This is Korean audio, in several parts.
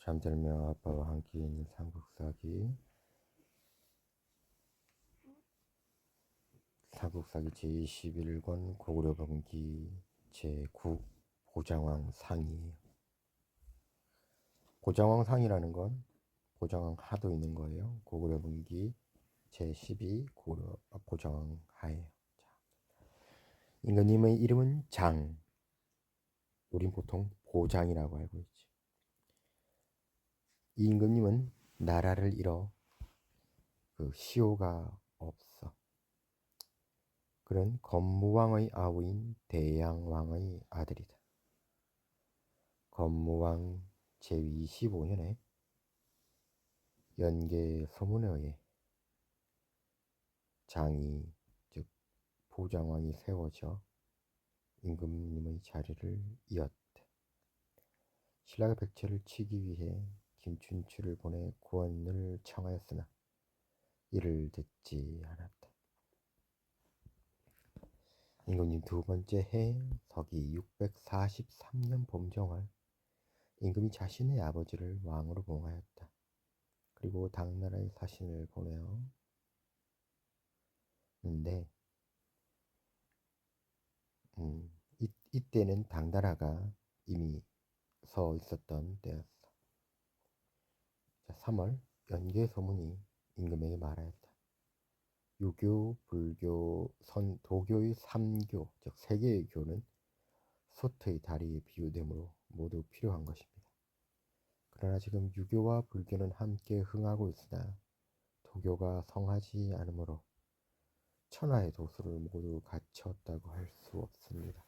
잠들며 아빠와 함께 있는 삼국사기 제21권 고구려병기 제9 보장왕 상이에요. 보장왕 상이라는 건 보장왕 하도 있는 거예요. 고구려병기 제12 보장왕 하예요. 임금님의 이름은 장. 우린 보통 보장이라고 알고 있지. 이 임금님은 나라를 잃어 시효가 없어. 그는 건무왕의 아우인 대양왕의 아들이다. 건무왕 제25년에 연개 소문에 의해 장이 즉 보장왕이 세워져 임금님의 자리를 이었다. 신라가 백제를 치기 위해 김춘추를 보내 구원을 청하였으나 이를 듣지 않았다. 임금님 두 번째 해 서기 643년 봄정월 임금이 자신의 아버지를 왕으로 봉하였다. 그리고 당나라에 사신을 보내었는데 이때는 당나라가 이미 서 있었던 때였어. 3월 연개 소문이 임금에게 말하였다. 유교, 불교, 도교의 3교, 즉 3개의 교는 솥의 다리에 비유되므로 모두 필요한 것입니다. 그러나 지금 유교와 불교는 함께 흥하고 있으나 도교가 성하지 않으므로 천하의 도수를 모두 갖췄다고 할 수 없습니다.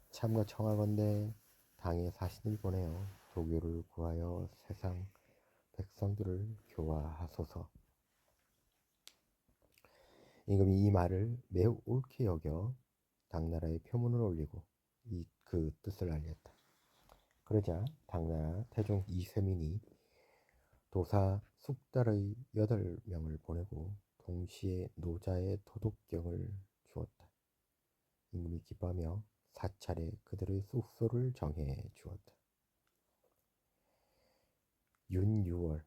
참가 청하건대 당에 사신을 보내어 도교를 구하여 세상 백성들을 교화하소서. 임금이 이 말을 매우 옳게 여겨 당나라에 표문을 올리고 그 뜻을 알렸다. 그러자 당나라 태종 이세민이 도사 숙달의 8명을 보내고 동시에 노자의 도덕경을 주었다. 임금이 기뻐하며 사찰에 그들의 숙소를 정해 주었다. 윤유월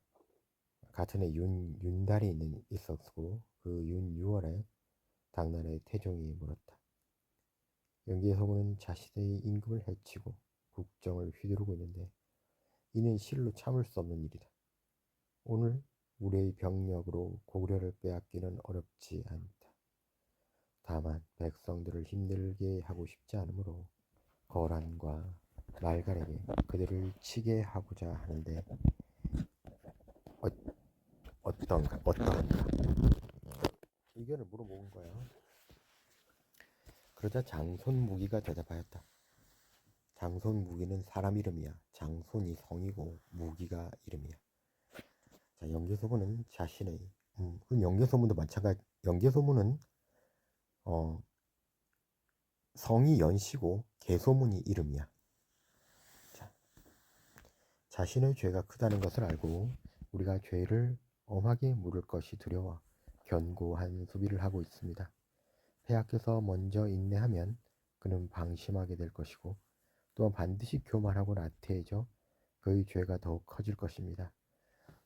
같은 해 윤달이 있었고 그 윤유월에 당나라의 태종이 물었다. 연개의 소문은 자신의 임금을 해치고 국정을 휘두르고 있는데 이는 실로 참을 수 없는 일이다. 오늘 우리의 병력으로 고구려를 빼앗기는 어렵지 않다. 다만 백성들을 힘들게 하고 싶지 않으므로 거란과 말갈에게 그들을 치게 하고자 하는데 어떠한가? 의견을 물어본 거야. 그러자 장손무기가 대답하였다. 장손무기는 사람 이름이야. 장손이 성이고 무기가 이름이야. 자, 연개소문은 자신의 연개소문도 마찬가지. 연개소문은 성이 연시고 개소문이 이름이야. 자, 자신의 죄가 크다는 것을 알고 우리가 죄를 엄하게 물을 것이 두려워 견고한 수비를 하고 있습니다. 폐하께서 먼저 인내하면 그는 방심하게 될 것이고 또한 반드시 교만하고 나태해져 그의 죄가 더욱 커질 것입니다.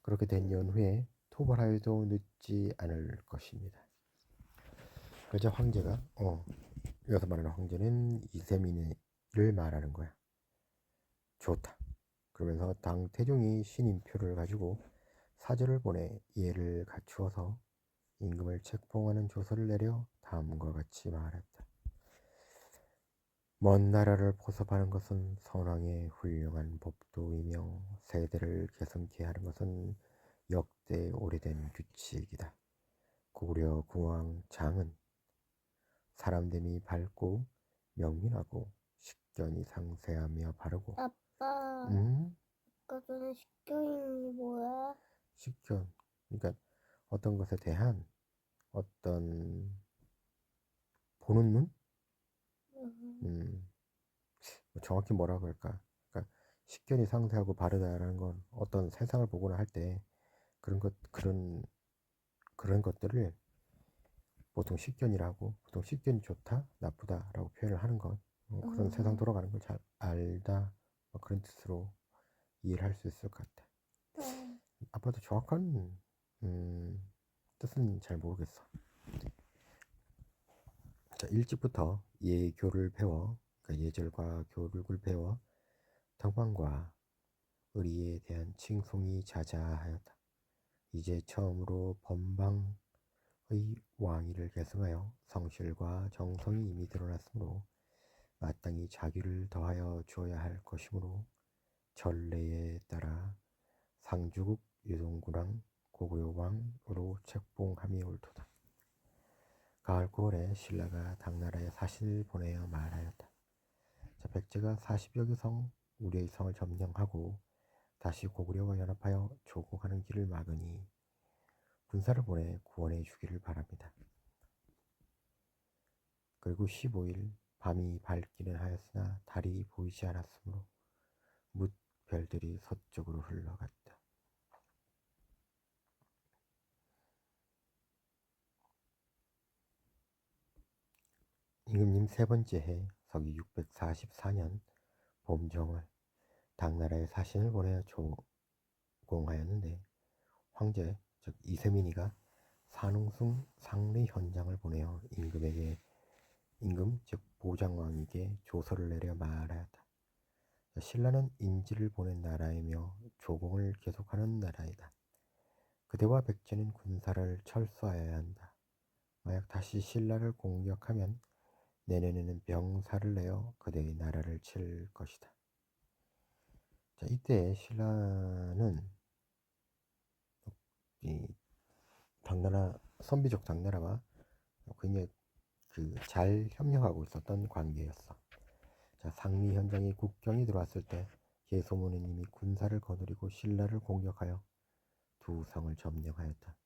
그렇게 된 연후에 토벌하여도 늦지 않을 것입니다. 그러자 황제가 여기서 말하는 황제는 이세민을 말하는 거야. 좋다. 그러면서 당 태종이 신임표를 가지고 사절을 보내 이해를 갖추어서 임금을 책봉하는 조서를 내려 다음과 같이 말했다. 먼 나라를 포섭하는 것은 선왕의 훌륭한 법도이며 세대를 계승케 하는 것은 역대 오래된 규칙이다. 고구려 궁왕 장은 사람됨이 밝고 명민하고 식견이 상세하며 바르고. 아빠, 아까 전에 식견이 뭐야? 식견, 그러니까 어떤 것에 대한 어떤 보는 눈? 정확히 뭐라고 할까? 그러니까 식견이 상세하고 바르다라는 건 어떤 세상을 보거나 할 때 그런 것들을 보통 식견이라고, 보통 식견이 좋다, 나쁘다라고 표현을 하는 건 그런 세상 돌아가는 걸 잘 알다, 그런 뜻으로 이해를 할 수 있을 것 같아. 네. 아빠도 정확한 뜻은 잘 모르겠어. 자, 일찍부터 예교를 배워, 그러니까 예절과 교육을 배워 당방과 의리에 대한 칭송이 자자하였다. 이제 처음으로 법방의 왕위를 계승하여 성실과 정성이 이미 드러났으므로 마땅히 자기를 더하여 주어야 할 것이므로 전례에 따라 상주국 유동구랑 고구려왕으로 책봉함이 옳도다. 가을 9월에 신라가 당나라에 사신을 보내어 말하였다. 자, 백제가 40여 개 성, 우리의 성을 점령하고 다시 고구려와 연합하여 조국하는 길을 막으니 군사를 보내 구원해 주기를 바랍니다. 그리고 15일 밤이 밝기는 하였으나 달이 보이지 않았으므로 뭇 별들이 서쪽으로 흘러갔다. 임금님 세 번째 해 서기 644년 봄정월 당나라에 사신을 보내어 조공하였는데 황제 즉 이세민이가 산흥승 상리 현장을 보내어 임금 즉 보장왕에게 조서를 내려 말하였다. 신라는 인지를 보낸 나라이며 조공을 계속하는 나라이다. 그대와 백제는 군사를 철수하여야 한다. 만약 다시 신라를 공격하면 내년에는 병사를 내어 그대의 나라를 칠 것이다. 자, 이때 신라는 이 당나라 선비족 당나라와 굉장히 잘 협력하고 있었던 관계였어. 자, 상리 현장에 국경이 들어왔을 때 계소문은 이미 군사를 거느리고 신라를 공격하여 두 성을 점령하였다.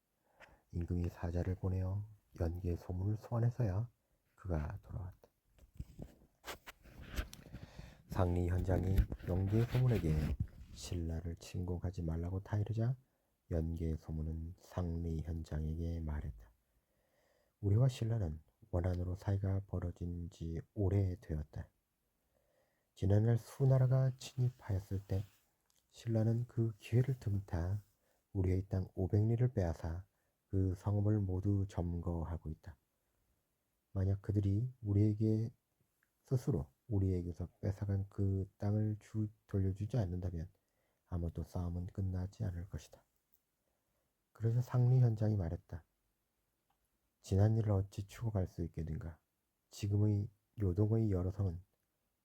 임금이 사자를 보내어 연계 소문을 소환해서야 그가 돌아왔다. 상리 현장이 연계 소문에게 신라를 침공하지 말라고 타이르자 연계 소문은 상리 현장에게 말했다. 우리와 신라는 원한으로 사이가 벌어진 지 오래되었다. 지난날 수나라가 침입하였을 때 신라는 그 기회를 틈타 우리의 땅 500리를 빼앗아 그 성읍을 모두 점거하고 있다. 만약 그들이 스스로 우리에게서 뺏어간 그 땅을 돌려주지 않는다면 아무도 싸움은 끝나지 않을 것이다. 그래서 상리 현장이 말했다. 지난 일을 어찌 추억할 수 있겠는가. 지금의 요동의 여러 성은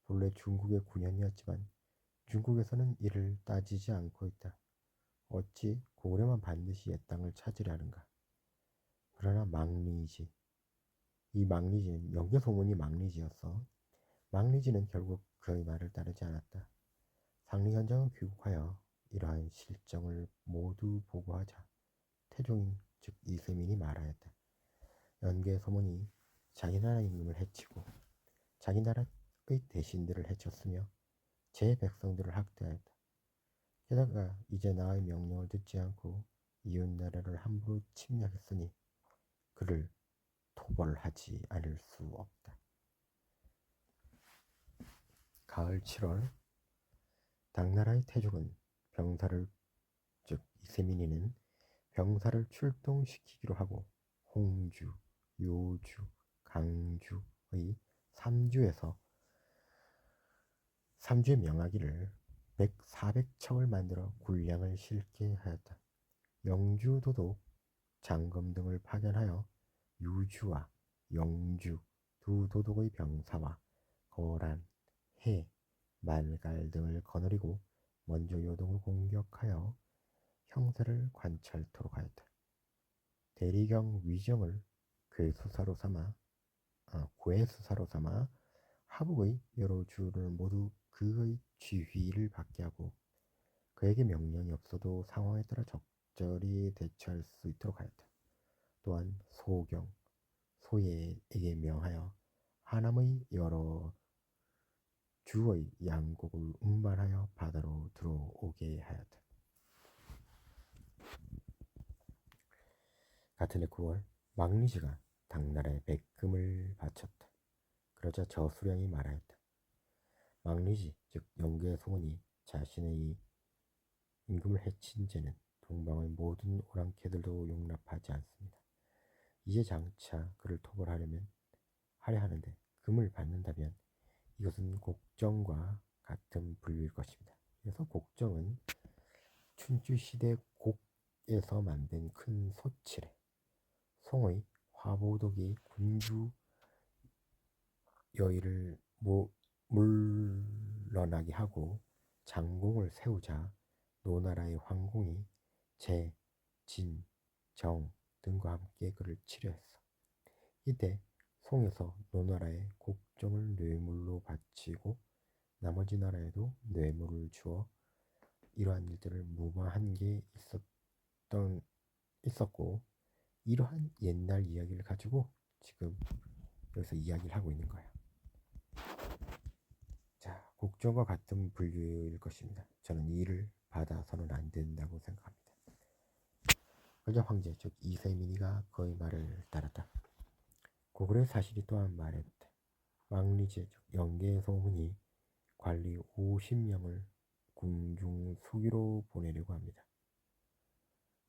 본래 중국의 군현이었지만 중국에서는 이를 따지지 않고 있다. 어찌 고구려만 반드시 옛 땅을 찾으려는가. 그러나 망리지. 이 망리지는 연개소문이 망리지였어. 망리지는 결국 그의 말을 따르지 않았다. 상리 현장은 귀국하여 이러한 실정을 모두 보고하자 태종인 즉 이세민이 말하였다. 연개소문이 자기 나라 임금을 해치고 자기 나라의 대신들을 해쳤으며 제 백성들을 학대하였다. 게다가 이제 나의 명령을 듣지 않고 이웃 나라를 함부로 침략했으니 그를 토벌하지 않을 수 없다. 가을 7월 당나라의 태종은 즉 이세민이는 병사를 출동시키기로 하고 홍주, 요주, 강주의 3주의 명하기를 400척을 만들어 군량을 실게 하였다. 영주 도독, 장검 등을 파견하여 유주와 영주 두 도독의 병사와 거란, 해, 말갈 등을 거느리고 먼저 요동을 공격하여 형세를 관찰토록 하였다. 대리경 위정을 괴수사로 삼아 하북의 여러 주를 모두 그의 지휘를 받게 하고 그에게 명령이 없어도 상황에 따라 적절히 대처할 수 있도록 하였다. 또한 소예에게 명하여 하남의 여러 주의 양곡을 운반하여 바다로 들어오게 하였다. 같은 해 9월 망리지가 당나라에 백금을 바쳤다. 그러자 저수령이 말하였다. 망리지 즉 영계소문이 자신의 임금을 해친 죄는 동방의 모든 오랑캐들도 용납하지 않습니다. 이제 장차 그를 하려 하는데 금을 받는다면 이것은 곡정과 같은 분류일 것입니다. 그래서 곡정은 춘추시대 곡에서 만든 큰 소치래. 송의 화보독이 군주 여의를 물러나게 하고 장공을 세우자 노나라의 황공이 제, 진, 정 등과 함께 그를 치려했어. 이때 송에서 노나라에 곡정을 뇌물로 바치고 나머지 나라에도 뇌물을 주어 이러한 일들을 무마한 게 있었고 이러한 옛날 이야기를 가지고 지금 여기서 이야기를 하고 있는 거야. 자, 곡정과 같은 분류일 것입니다. 저는 이를 받아서는 안 된다고 생각합니다. 그러자 황제 즉 이세민이가 그의 말을 따랐다. 고구려의 사실이 또한 말했다. 왕리제 즉 영계 소문이 관리 50명을 궁중 수기로 보내려고 합니다.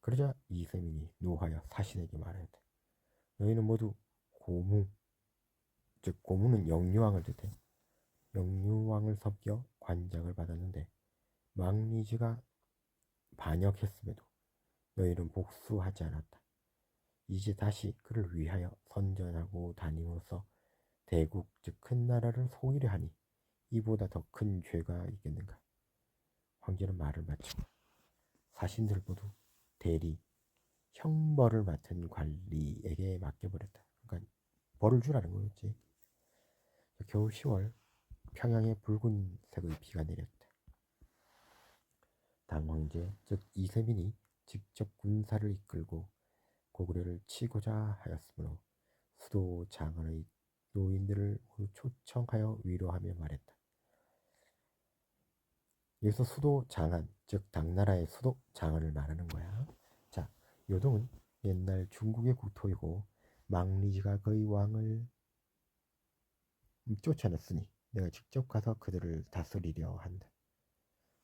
그러자 이세민이 노하여 사신에게 말하였다. 너희는 모두 고무, 즉 고무는 영유왕을 뜻해. 영유왕을 섬겨 관장을 받았는데 왕리지가 반역했음에도 너희는 복수하지 않았다. 이제 다시 그를 위하여 선전하고 다님으로써 대국 즉 큰 나라를 속이려 하니 이보다 더 큰 죄가 있겠는가. 황제는 말을 마치고 사신들 모두 대리 형벌을 맡은 관리에게 맡겨버렸다. 그러니까 벌을 주라는 거였지. 겨울 10월 평양에 붉은색의 비가 내렸다. 당황제 즉 이세민이 직접 군사를 이끌고 고구려를 치고자 하였으므로 수도 장안의 노인들을 모두 초청하여 위로하며 말했다. 여기서 수도 장안 즉 당나라의 수도 장안을 말하는 거야. 자, 요동은 옛날 중국의 국토이고 망리지가 그의 왕을 쫓아냈으니 내가 직접 가서 그들을 다스리려 한다.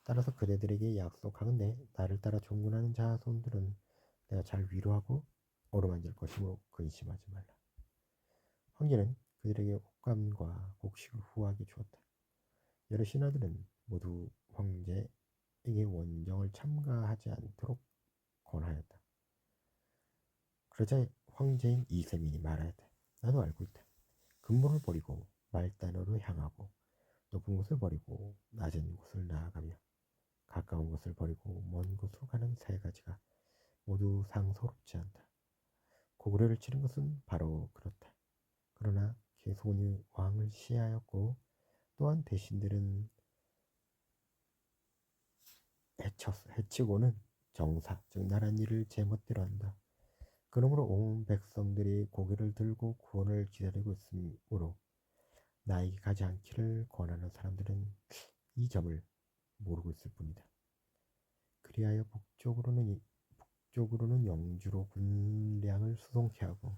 따라서 그대들에게 약속하건대 나를 따라 종군하는 자손들은 내가 잘 위로하고 어루만질 것이므로 근심하지 말라. 황제는 그들에게 옷감과 곡식을 후하게 주었다. 여러 신하들은 모두 황제에게 원정을 참가하지 않도록 권하였다. 그러자 황제인 이세민이 말하였다. 나도 알고 있다. 근본을 버리고 말단으로 향하고 높은 곳을 버리고 낮은 곳을 나아가며 가까운 곳을 버리고 먼 곳으로 가는 세 가지가 모두 상소롭지 않다. 고구려를 치른 것은 바로 그렇다. 그러나 계손이 왕을 시하였고 또한 대신들은 해치고는 정사 즉 나란 일을 제멋대로 한다. 그러므로 온 백성들이 고개를 들고 구원을 기다리고 있으므로 나에게 가지 않기를 권하는 사람들은 이 점을 모르고 있을 뿐이다. 그리하여 북쪽으로는 영주로 군량을 수송케 하고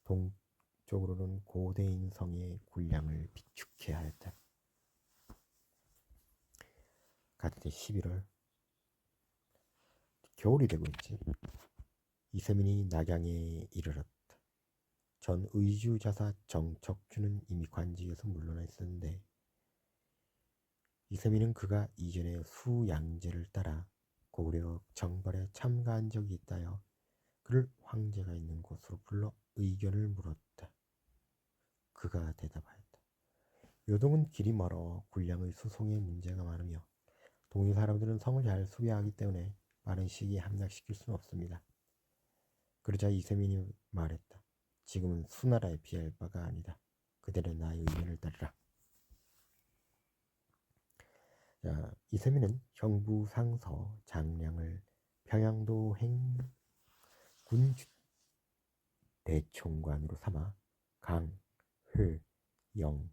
동쪽으로는 고대인 성의 군량을 비축해 하였다. 같은 해 11월 겨울이 되고 있지. 이세민이 낙양에 이르렀다. 전 의주자사 정척주는 이미 관직에서 물러나 있었는데 이세민은 그가 이전에 수양제를 따라 고구려 정벌에 참가한 적이 있다여 그를 황제가 있는 곳으로 불러 의견을 물었다. 그가 대답하였다. 요동은 길이 멀어 군량의 수송에 문제가 많으며 동일 사람들은 성을 잘 수비하기 때문에 빠른 시기에 함락시킬 수는 없습니다. 그러자 이세민이 말했다. 지금은 수나라에 비할 바가 아니다. 그대는 나의 의견을 따르라. 자, 이세민은 형부상서 장량을 평양도 행군 대총관으로 삼아 강, 회, 영,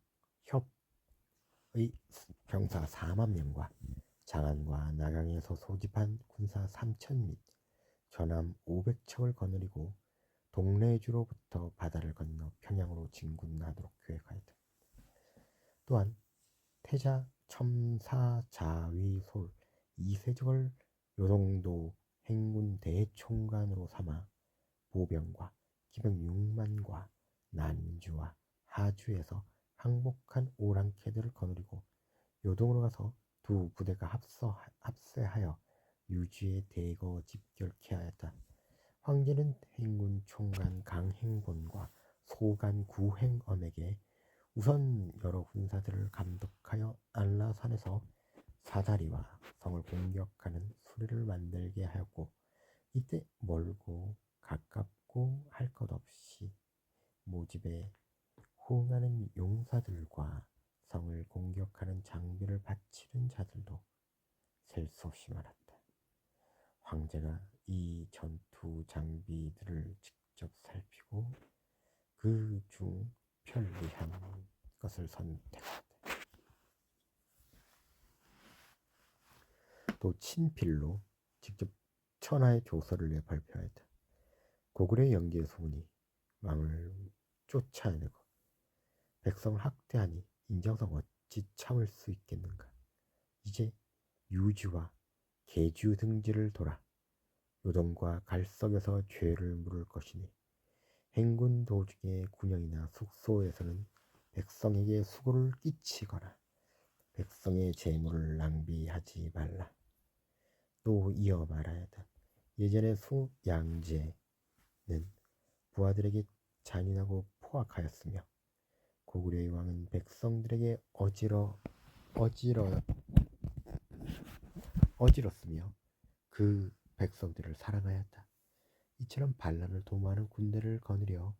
협의 병사 4만 명과 장안과 낙양에서 소집한 군사 3천 및 전함 500척을 거느리고 동래주로부터 바다를 건너 평양으로 진군하도록 계획하였다. 또한 태자 첨사 자위솔 이세적을 요동도 행군 대총관으로 삼아 보병과 기병 6만과 난주와 하주에서 항복한 오랑캐들을 거느리고 요동으로 가서 두 부대가 합세하여 유지에 대거 집결케 하였다. 황제는 행군 총관 강행본과 소관 구행엄에게 우선 여러 군사들을 감독하여 안라산에서 사다리와 성을 공격하는 수레를 만들게 하였고, 이때 멀고 가깝고 할 것 없이 모집에 호응하는 용사들과 성을 공격하는 장비를 바치는 자들도 셀 수 없이 많았다. 황제가 이 전투 장비들을 직접 살피고 그 중 편리한 것을 선택했다. 또 친필로 직접 천하의 조서를 내 발표하였다. 고구려의 영기의 소문이 왕을 쫓아내고 백성을 학대하니 인정성 어찌 참을 수 있겠는가. 이제 유지와 계주 등지를 돌아 요동과 갈석에서 죄를 물을 것이니 행군 도중의 군영이나 숙소에서는 백성에게 수고를 끼치거나 백성의 재물을 낭비하지 말라. 또 이어 말하였다. 예전에 수양제는 부하들에게 잔인하고 포악하였으며 고구려의 왕은 백성들에게 어지럽으며 그 백성들을 사랑하였다. 이처럼 반란을 도모하는 군대를 거느려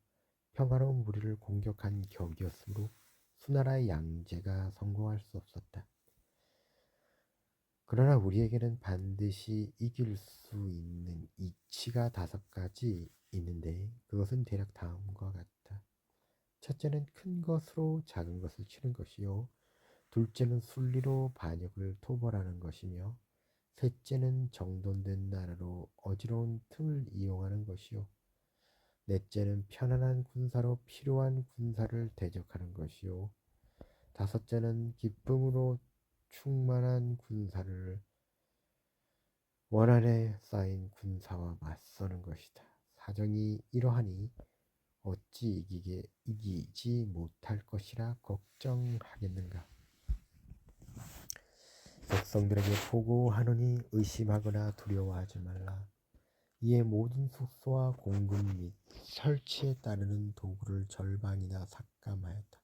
평화로운 무리를 공격한 격이었으므로 수나라의 양제가 성공할 수 없었다. 그러나 우리에게는 반드시 이길 수 있는 이치가 5가지 있는데 그것은 대략 다음과 같다. 첫째는 큰 것으로 작은 것을 치는 것이요, 둘째는 순리로 반역을 토벌하는 것이며, 셋째는 정돈된 나라로 어지러운 틈을 이용하는 것이요, 넷째는 편안한 군사로 필요한 군사를 대적하는 것이요, 다섯째는 기쁨으로 충만한 군사를 원한에 쌓인 군사와 맞서는 것이다. 사정이 이러하니 어찌 이기지 못할 것이라 걱정하겠는가. 백성들에게 보고하노니 의심하거나 두려워하지 말라. 이에 모든 숙소와 공급 및 설치에 따르는 도구를 절반이나 삭감하였다.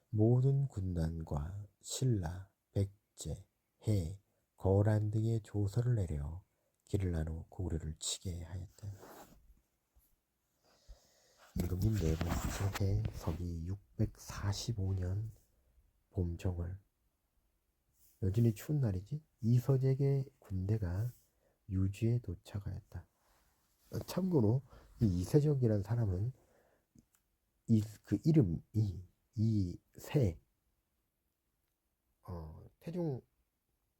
모든 군단과 신라, 백제, 해, 거란 등의 조서를 내려 길을 나누어 고구려를 치게 하였다. 임금님 4번째 해 서기 645년 봄정월, 여전히 추운 날이지, 이서재의 군대가 유지에 도착하였다. 참고로 이 이세적이라는 사람은 그 이름이 이세,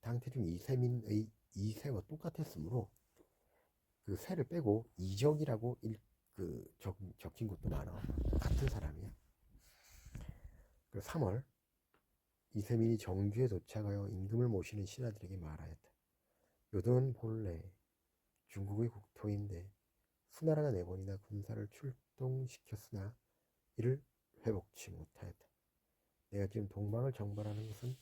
당태종 이세민의 이세와 똑같았으므로 그 세를 빼고 이적이라고 적힌 것도 많아. 같은 사람이야. 그 3월 이세민이 정주에 도착하여 임금을 모시는 신하들에게 말하였다. 요동은 본래 중국의 국토인데 수나라가 4번이나 군사를 출동시켰으나 이를 회복치 못하였다. 내가 지금 동방을 정벌하는 것은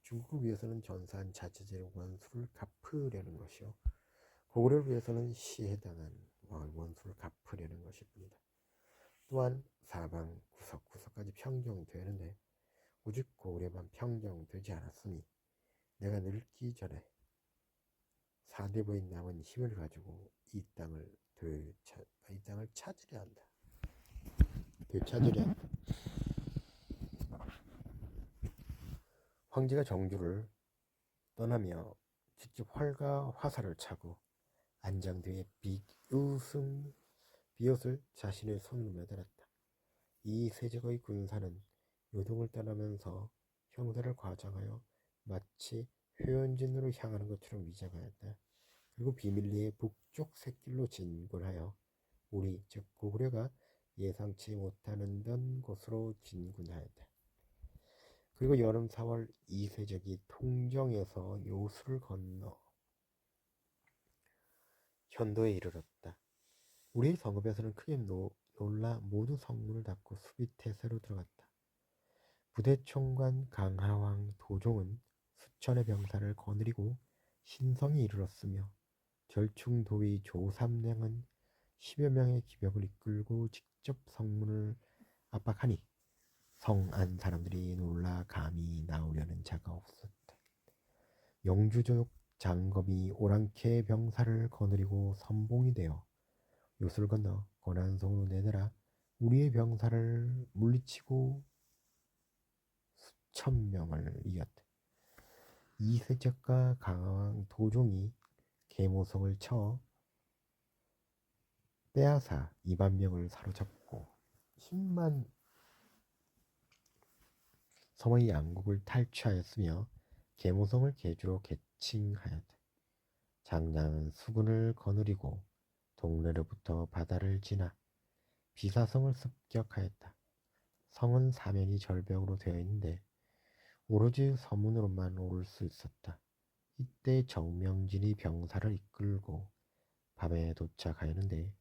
중국을 위해서는 전사한 자체제의 원수를 갚으려는 것이요, 고구려를 위해서는 시해당한 원수를 갚으려는 것일 뿐이다. 또한 사방 구석구석까지 평정되는데 오직 고구려만 평정되지 않았으니 내가 늙기 전에 사대부인 남은 힘을 가지고 이 땅을 찾으려 한다. 되찾으려 한다. 황제가 정주를 떠나며 직접 활과 화살을 차고 안장 뒤에 비옷을 자신의 손으로 매달았다. 이 세적의 군사는 요동을 떠나면서 형사를 과장하여 마치 회원진으로 향하는 것처럼 위장하였다. 그리고 비밀리에 북쪽 샛길로 진군하여 우리 즉 고구려가 예상치 못하는 곳으로 진군하였다. 그리고 여름 4월 이세적이 통정에서 요수를 건너 현도에 이르렀다. 우리의 성읍에서는 크게 놀라 모두 성문을 닫고 수비태세로 들어갔다. 부대 총관 강하왕 도종은 수천의 병사를 거느리고 신성에 이르렀으며 절충도위 조삼량은 10여 명의 기병을 이끌고 직접 성문을 압박하니 성 안 사람들이 놀라 감히 나오려는 자가 없었다. 영주족 장검이 오랑캐 병사를 거느리고 선봉이 되어 요술 건너 권한성으로 내내라 우리의 병사를 물리치고 수천 명을 이겼다. 이세적과 강왕 도종이 계모성을 쳐 빼앗아 2만 명을 사로잡고 10만 성의 양국을 탈취하였으며 계모성을 계주로 개칭하였다. 장량은 수군을 거느리고 동래로부터 바다를 지나 비사성을 습격하였다. 성은 사면이 절벽으로 되어 있는데 오로지 서문으로만 오를 수 있었다. 이때 정명진이 병사를 이끌고 밤에 도착하였는데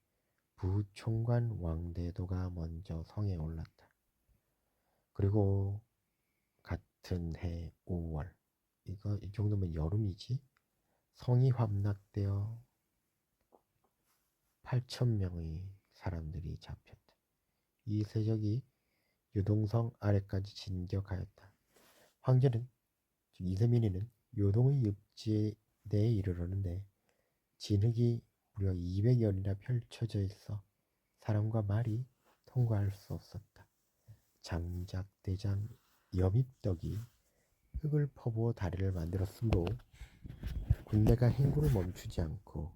부총관 왕대도가 먼저 성에 올랐다. 그리고 같은 해 5월 이 정도면 여름이지? 성이 함락되어 8천 명의 사람들이 잡혔다. 이세적이 요동성 아래까지 진격하였다. 황제는 즉 이세민이는 요동의 읍지대에 이르렀는데 진흙이 무려 200여리나 펼쳐져 있어 사람과 말이 통과할 수 없었다. 장작대장 여밉덕이 흙을 퍼부어 다리를 만들었으므로 군대가 행군을 멈추지 않고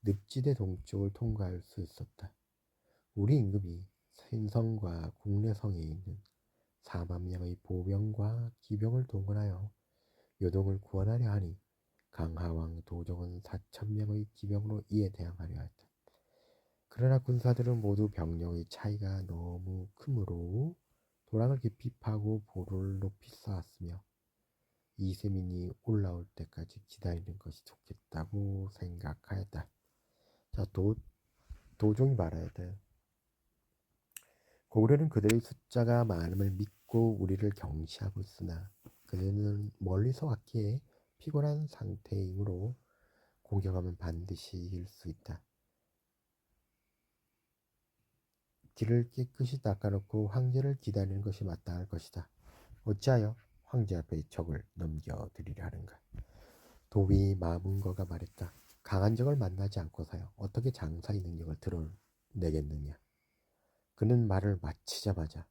늪지대 동쪽을 통과할 수 있었다. 우리 임금이 신성과 국내성에 있는 4만 명의 보병과 기병을 동원하여 요동을 구원하려 하니 강하왕 도종은 4천 명의 기병으로 이에 대항하려 했다. 그러나 군사들은 모두 병력의 차이가 너무 크므로 도랑을 깊이 파고 보를 높이 쌓았으며 이세민이 올라올 때까지 기다리는 것이 좋겠다고 생각하였다. 자, 도종이 말해야 돼. 고구려는 그들의 숫자가 많음을 믿고 우리를 경시하고 있으나 그들은 멀리서 왔기에 피곤한 상태이므로 공격하면 반드시 이길 수 있다. 길을 깨끗이 닦아놓고 황제를 기다리는 것이 마땅할 것이다. 어찌하여 황제 앞에 적을 넘겨드리려 하는가. 도비 마문거가 말했다. 강한 적을 만나지 않고서야 어떻게 장사의 능력을 드러내겠느냐. 그는 말을 마치자마자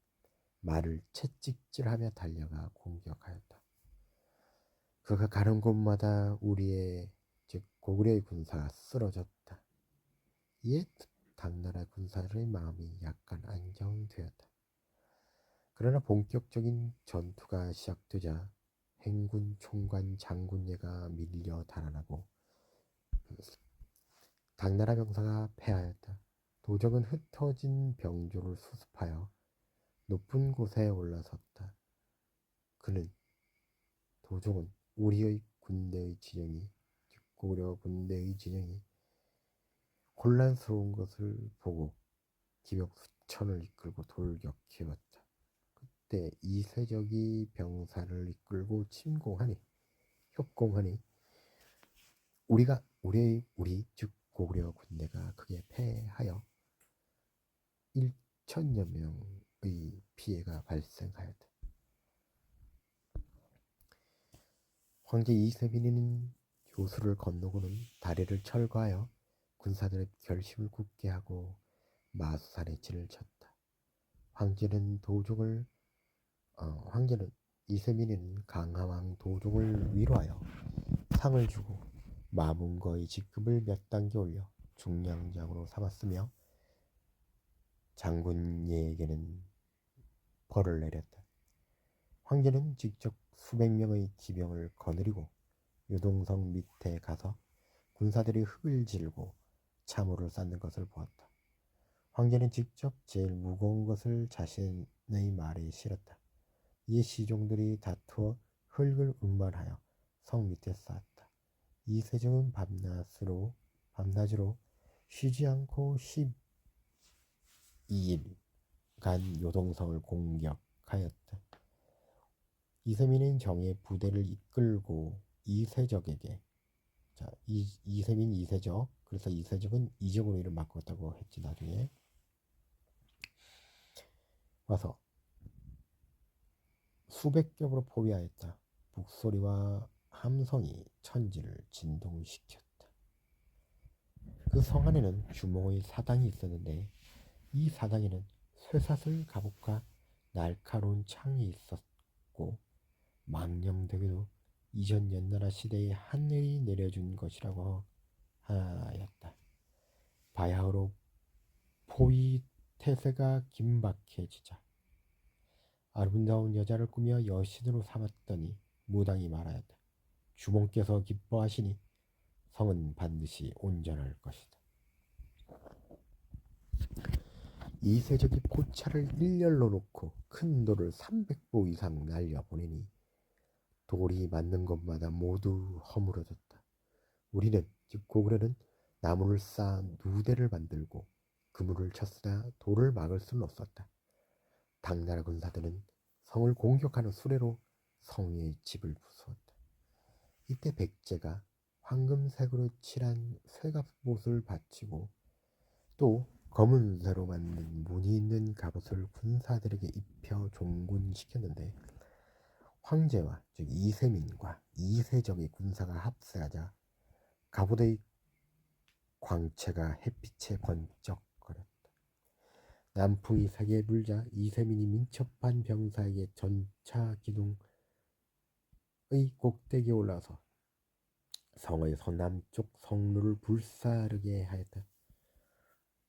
말을 채찍질하며 달려가 공격하였다. 그가 가는 곳마다 우리의 즉 고구려의 군사가 쓰러졌다. 이에 당나라 군사들의 마음이 약간 안정되었다. 그러나 본격적인 전투가 시작되자 행군 총관 장군예가 밀려 달아나고 당나라 병사가 패하였다. 도적은 흩어진 병조를 수습하여 높은 곳에 올라섰다. 도종은 우리의 군대의 진영이 즉 고구려 군대의 진영이 혼란스러운 것을 보고 기병 수천을 이끌고 돌격해왔다. 그때 이세적이 병사를 이끌고 협공하니 우리 즉 고구려 군대가 크게 패하여 1천여 명의 피해가 발생하였다. 황제 이세민이는 요수를 건너고는 다리를 철거하여 군사들의 결심을 굳게 하고 마수산에 진을 쳤다. 황제는 이세민이는 강하왕 도종을 위로하여 상을 주고 마문거의 직급을 몇 단계 올려 중량장으로 삼았으며 장군예에게는 벌을 내렸다. 황제는 직접 수백 명의 기병을 거느리고 요동성 밑에 가서 군사들이 흙을 질고 참호를 쌓는 것을 보았다. 황제는 직접 제일 무거운 것을 자신의 말에 실었다. 이에 시종들이 다투어 흙을 운반하여 성 밑에 쌓았다. 이세종은 밤낮으로 쉬지 않고 12일간 요동성을 공격하였다. 이세민은 정의 부대를 이끌고 이세적에게, 자, 이세민 이세적, 그래서 이세적은 이적으로 이름 바꿨다고 했지. 나중에 와서 수백 겹으로 포위하였다. 북소리와 함성이 천지를 진동시켰다. 그 성 안에는 주몽의 사당이 있었는데 이 사당에는 쇠사슬 갑옷과 날카로운 창이 있었고 망령되게도 이전 연나라 시대에 하늘이 내려준 것이라고 하였다. 바야흐로 포위 태세가 긴박해지자 아름다운 여자를 꾸며 여신으로 삼았더니 무당이 말하였다. 주몽께서 기뻐하시니 성은 반드시 온전할 것이다. 이세적이 포차를 일렬로 놓고 큰 돌을 300보 이상 날려보내니 돌이 맞는 곳마다 모두 허물어졌다. 우리는, 즉 고구려는 나무를 쌓아 누대를 만들고 그물을 쳤으나 돌을 막을 수는 없었다. 당나라 군사들은 성을 공격하는 수레로 성 위의 집을 부수었다. 이때 백제가 황금색으로 칠한 쇠갑옷을 바치고 또 검은쇠로 만든 무늬 있는 갑옷을 군사들에게 입혀 종군시켰는데 황제와 즉 이세민과 이세적의 군사가 합세하자 갑옷의 광채가 햇빛에 번쩍거렸다. 남풍이 세게 불자 이세민이 민첩한 병사에게 전차 기둥의 꼭대기에 올라서 성의 서남쪽 성루를 불사르게 하였다.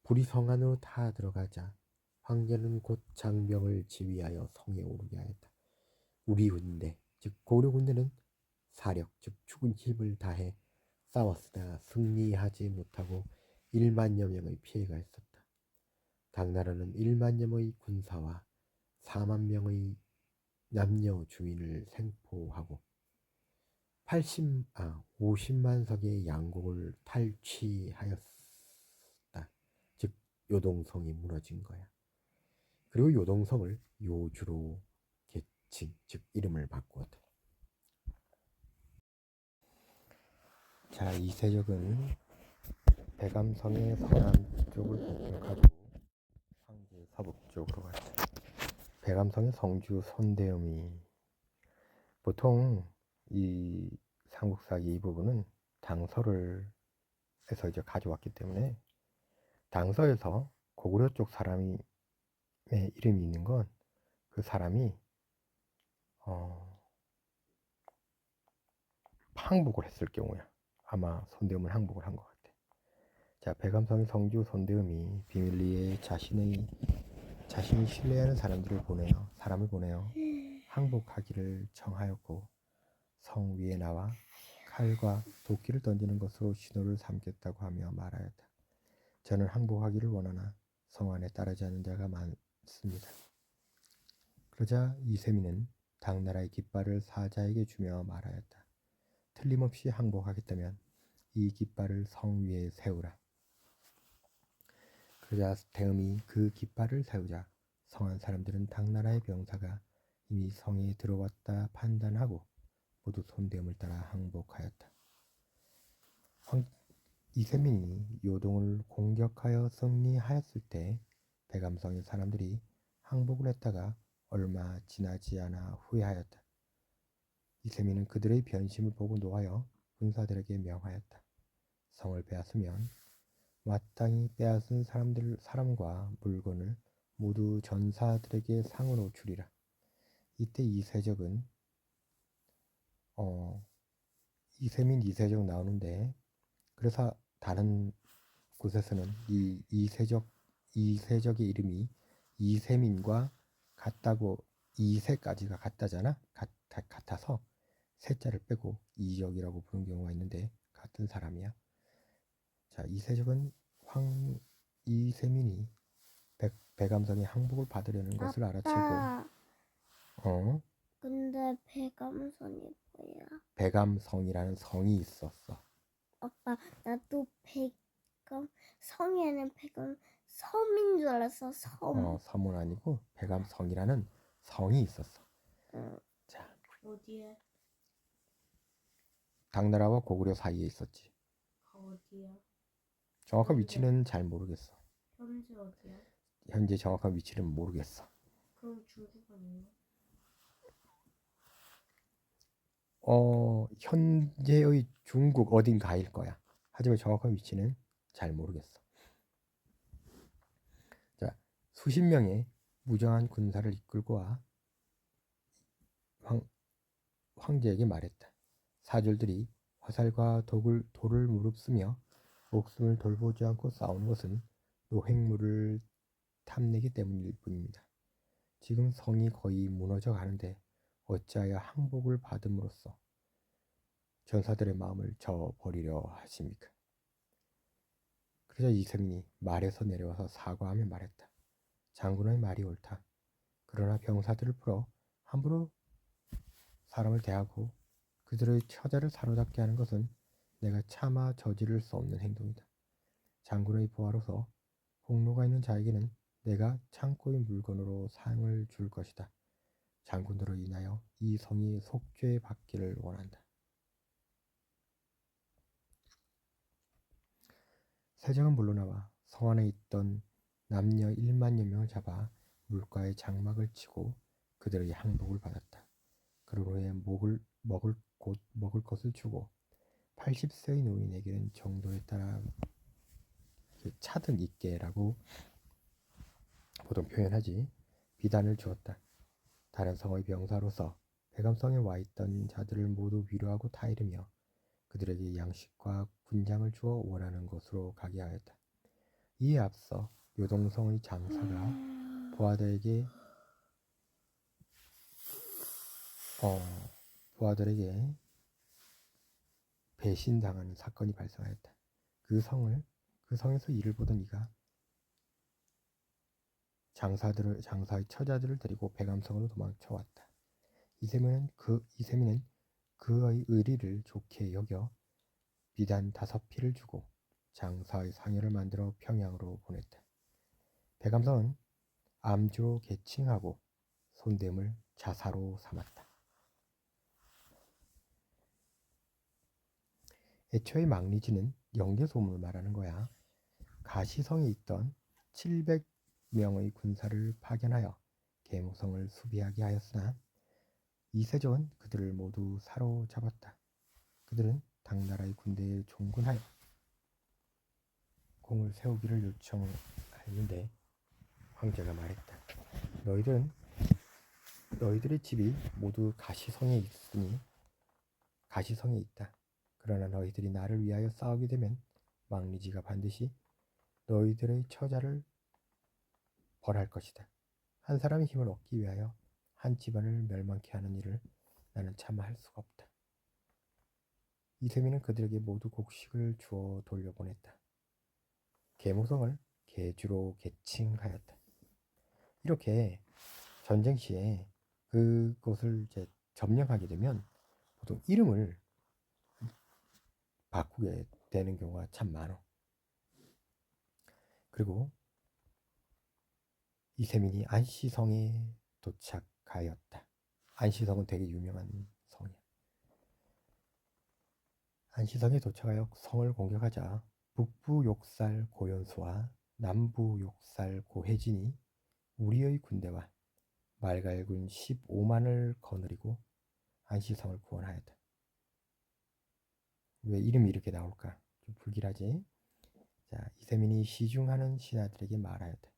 불이 성 안으로 타 들어가자 황제는 곧 장병을 지휘하여 성에 오르게 하였다. 우리 군대, 즉 고려 군대는 사력, 즉 죽은 힘을 다해 싸웠으나 승리하지 못하고 1만여 명의 피해가 있었다. 당나라는 1만여 명의 군사와 4만 명의 남녀 주민을 생포하고 50만 석의 양곡을 탈취하였다. 즉 요동성이 무너진 거야. 그리고 요동성을 요주로 계칭, 즉 이름을 바꾸었다. 자, 이세적은 백암성의 서남쪽을 공격하고 황제 서북쪽으로 갔다. 백암성의 성주 손대음이 보통 이 삼국사기 이 부분은 당서를 해서 이제 가져왔기 때문에 당서에서 고구려 쪽 사람의 이름이 있는 건 그 사람이 항복을 했을 경우야. 아마 손대음은 항복을 한 것 같아. 자, 백암성의 성주 손대음이 비밀리에 자신이 신뢰하는 사람을 보내어 항복하기를 청하였고 성 위에 나와 칼과 도끼를 던지는 것으로 신호를 삼겠다고 하며 말하였다. 저는 항복하기를 원하나 성 안에 따르지 않는 자가 많습니다. 그러자 이세민은 당나라의 깃발을 사자에게 주며 말하였다. 틀림없이 항복하겠다면 이 깃발을 성 위에 세우라. 그러자 대음이 그 깃발을 세우자 성안 사람들은 당나라의 병사가 이미 성에 들어왔다 판단하고 모두 손대음을 따라 항복하였다. 이세민이 요동을 공격하여 승리하였을 때 백암성의 사람들이 항복을 했다가 얼마 지나지 않아 후회하였다. 이세민은 그들의 변심을 보고 노하여 군사들에게 명하였다. 성을 빼앗으면 마땅히 빼앗은 사람과 물건을 모두 전사들에게 상으로 주리라. 이때 이세적은 이세민 이세적 나오는데 그래서 다른 곳에서는 이 이세적의 이름이 이세민과 같다고 이세까지가 같다잖아. 같아서 세자를 빼고 이적이라고 부르는 경우가 있는데 같은 사람이야. 자, 이세적은 이세민이 백암성의 항복을 받으려는 것을 알아채고 근데 백암선이 뭐야? 백암성이라는 성이 있었어. 아빠, 나도 성에는 백은 섬인 줄 알았어. 섬. 섬은 아니고 백암성이라는 성이 있었어. 응. 자, 어디에? 당나라와 고구려 사이에 있었지. 어디야? 정확한 어디야? 위치는 잘 모르겠어. 현재 어디야? 현재 정확한 위치는 모르겠어. 그럼 중국 아니야? 현재의 중국 어딘가일 거야. 하지만 정확한 위치는 잘 모르겠어. 자, 수십 명의 무장한 군사를 이끌고 와 황제에게 말했다. 사졸들이 화살과 돌을 무릅쓰며 목숨을 돌보지 않고 싸우는 것은 노획물을 탐내기 때문일 뿐입니다. 지금 성이 거의 무너져 가는데 어찌하여 항복을 받음으로써 전사들의 마음을 저버리려 하십니까? 그러자 이세민이 말에서 내려와서 사과하며 말했다. 장군의 말이 옳다. 그러나 병사들을 풀어 함부로 사람을 대하고 그들의 처자를 사로잡게 하는 것은 내가 차마 저지를 수 없는 행동이다. 장군의 부하로서 공로가 있는 자에게는 내가 창고의 물건으로 상을 줄 것이다. 장군으로 인하여 이 성이 속죄받기를 원한다. 세정은 물러나와 성 안에 있던 남녀 1만여 명을 잡아 물가에 장막을 치고 그들에게 항복을 받았다. 그런 후에 먹을 것을 주고 80세의 노인에게는 정도에 따라 차등 있게라고 보통 표현하지 비단을 주었다. 다른 성의 병사로서 백암성에 와 있던 자들을 모두 위로하고 타이르며 그들에게 양식과 군장을 주어 원하는 곳으로 가게 하였다. 이에 앞서 요동성의 장사가 부하들에게 배신당하는 사건이 발생하였다. 그 성에서 일을 보던 이가 장사의 처자들을 데리고 백암성으로 도망쳐왔다. 이세민은 그의 의리를 좋게 여겨 비단 5피를 주고 장사의 상여를 만들어 평양으로 보냈다. 백암성은 암주로 개칭하고 손됨을 자사로 삼았다. 애초에 망리지는 영계소문을 말하는 거야. 가시성에 있던 700명의 군사를 파견하여 계모성을 수비하게 하였으나 이세종은 그들을 모두 사로잡았다. 그들은 당나라의 군대에 종군하여 공을 세우기를 요청하였는데 황제가 말했다. 너희들의 집이 모두 가시성에 있다. 그러나 너희들이 나를 위하여 싸우게 되면 망리지가 반드시 너희들의 처자를 벌할 것이다. 한 사람의 힘을 얻기 위하여 한 집안을 멸망케 하는 일을 나는 차마 할 수가 없다. 이세민은 그들에게 모두 곡식을 주어 돌려보냈다. 계모성을 계주로 개칭하였다. 이렇게 전쟁 시에 그곳을 이제 점령하게 되면 보통 이름을 바꾸게 되는 경우가 참 많아. 그리고 이세민이 안시성에 도착하였다. 안시성은 되게 유명한 성이야. 안시성에 도착하여 성을 공격하자 북부 욕살 고연수와 남부 욕살 고혜진이 우리의 군대와 말갈군 15만을 거느리고 안시성을 구원하였다. 왜 이름이 이렇게 나올까? 좀 불길하지? 자, 이세민이 시중하는 신하들에게 말하였다.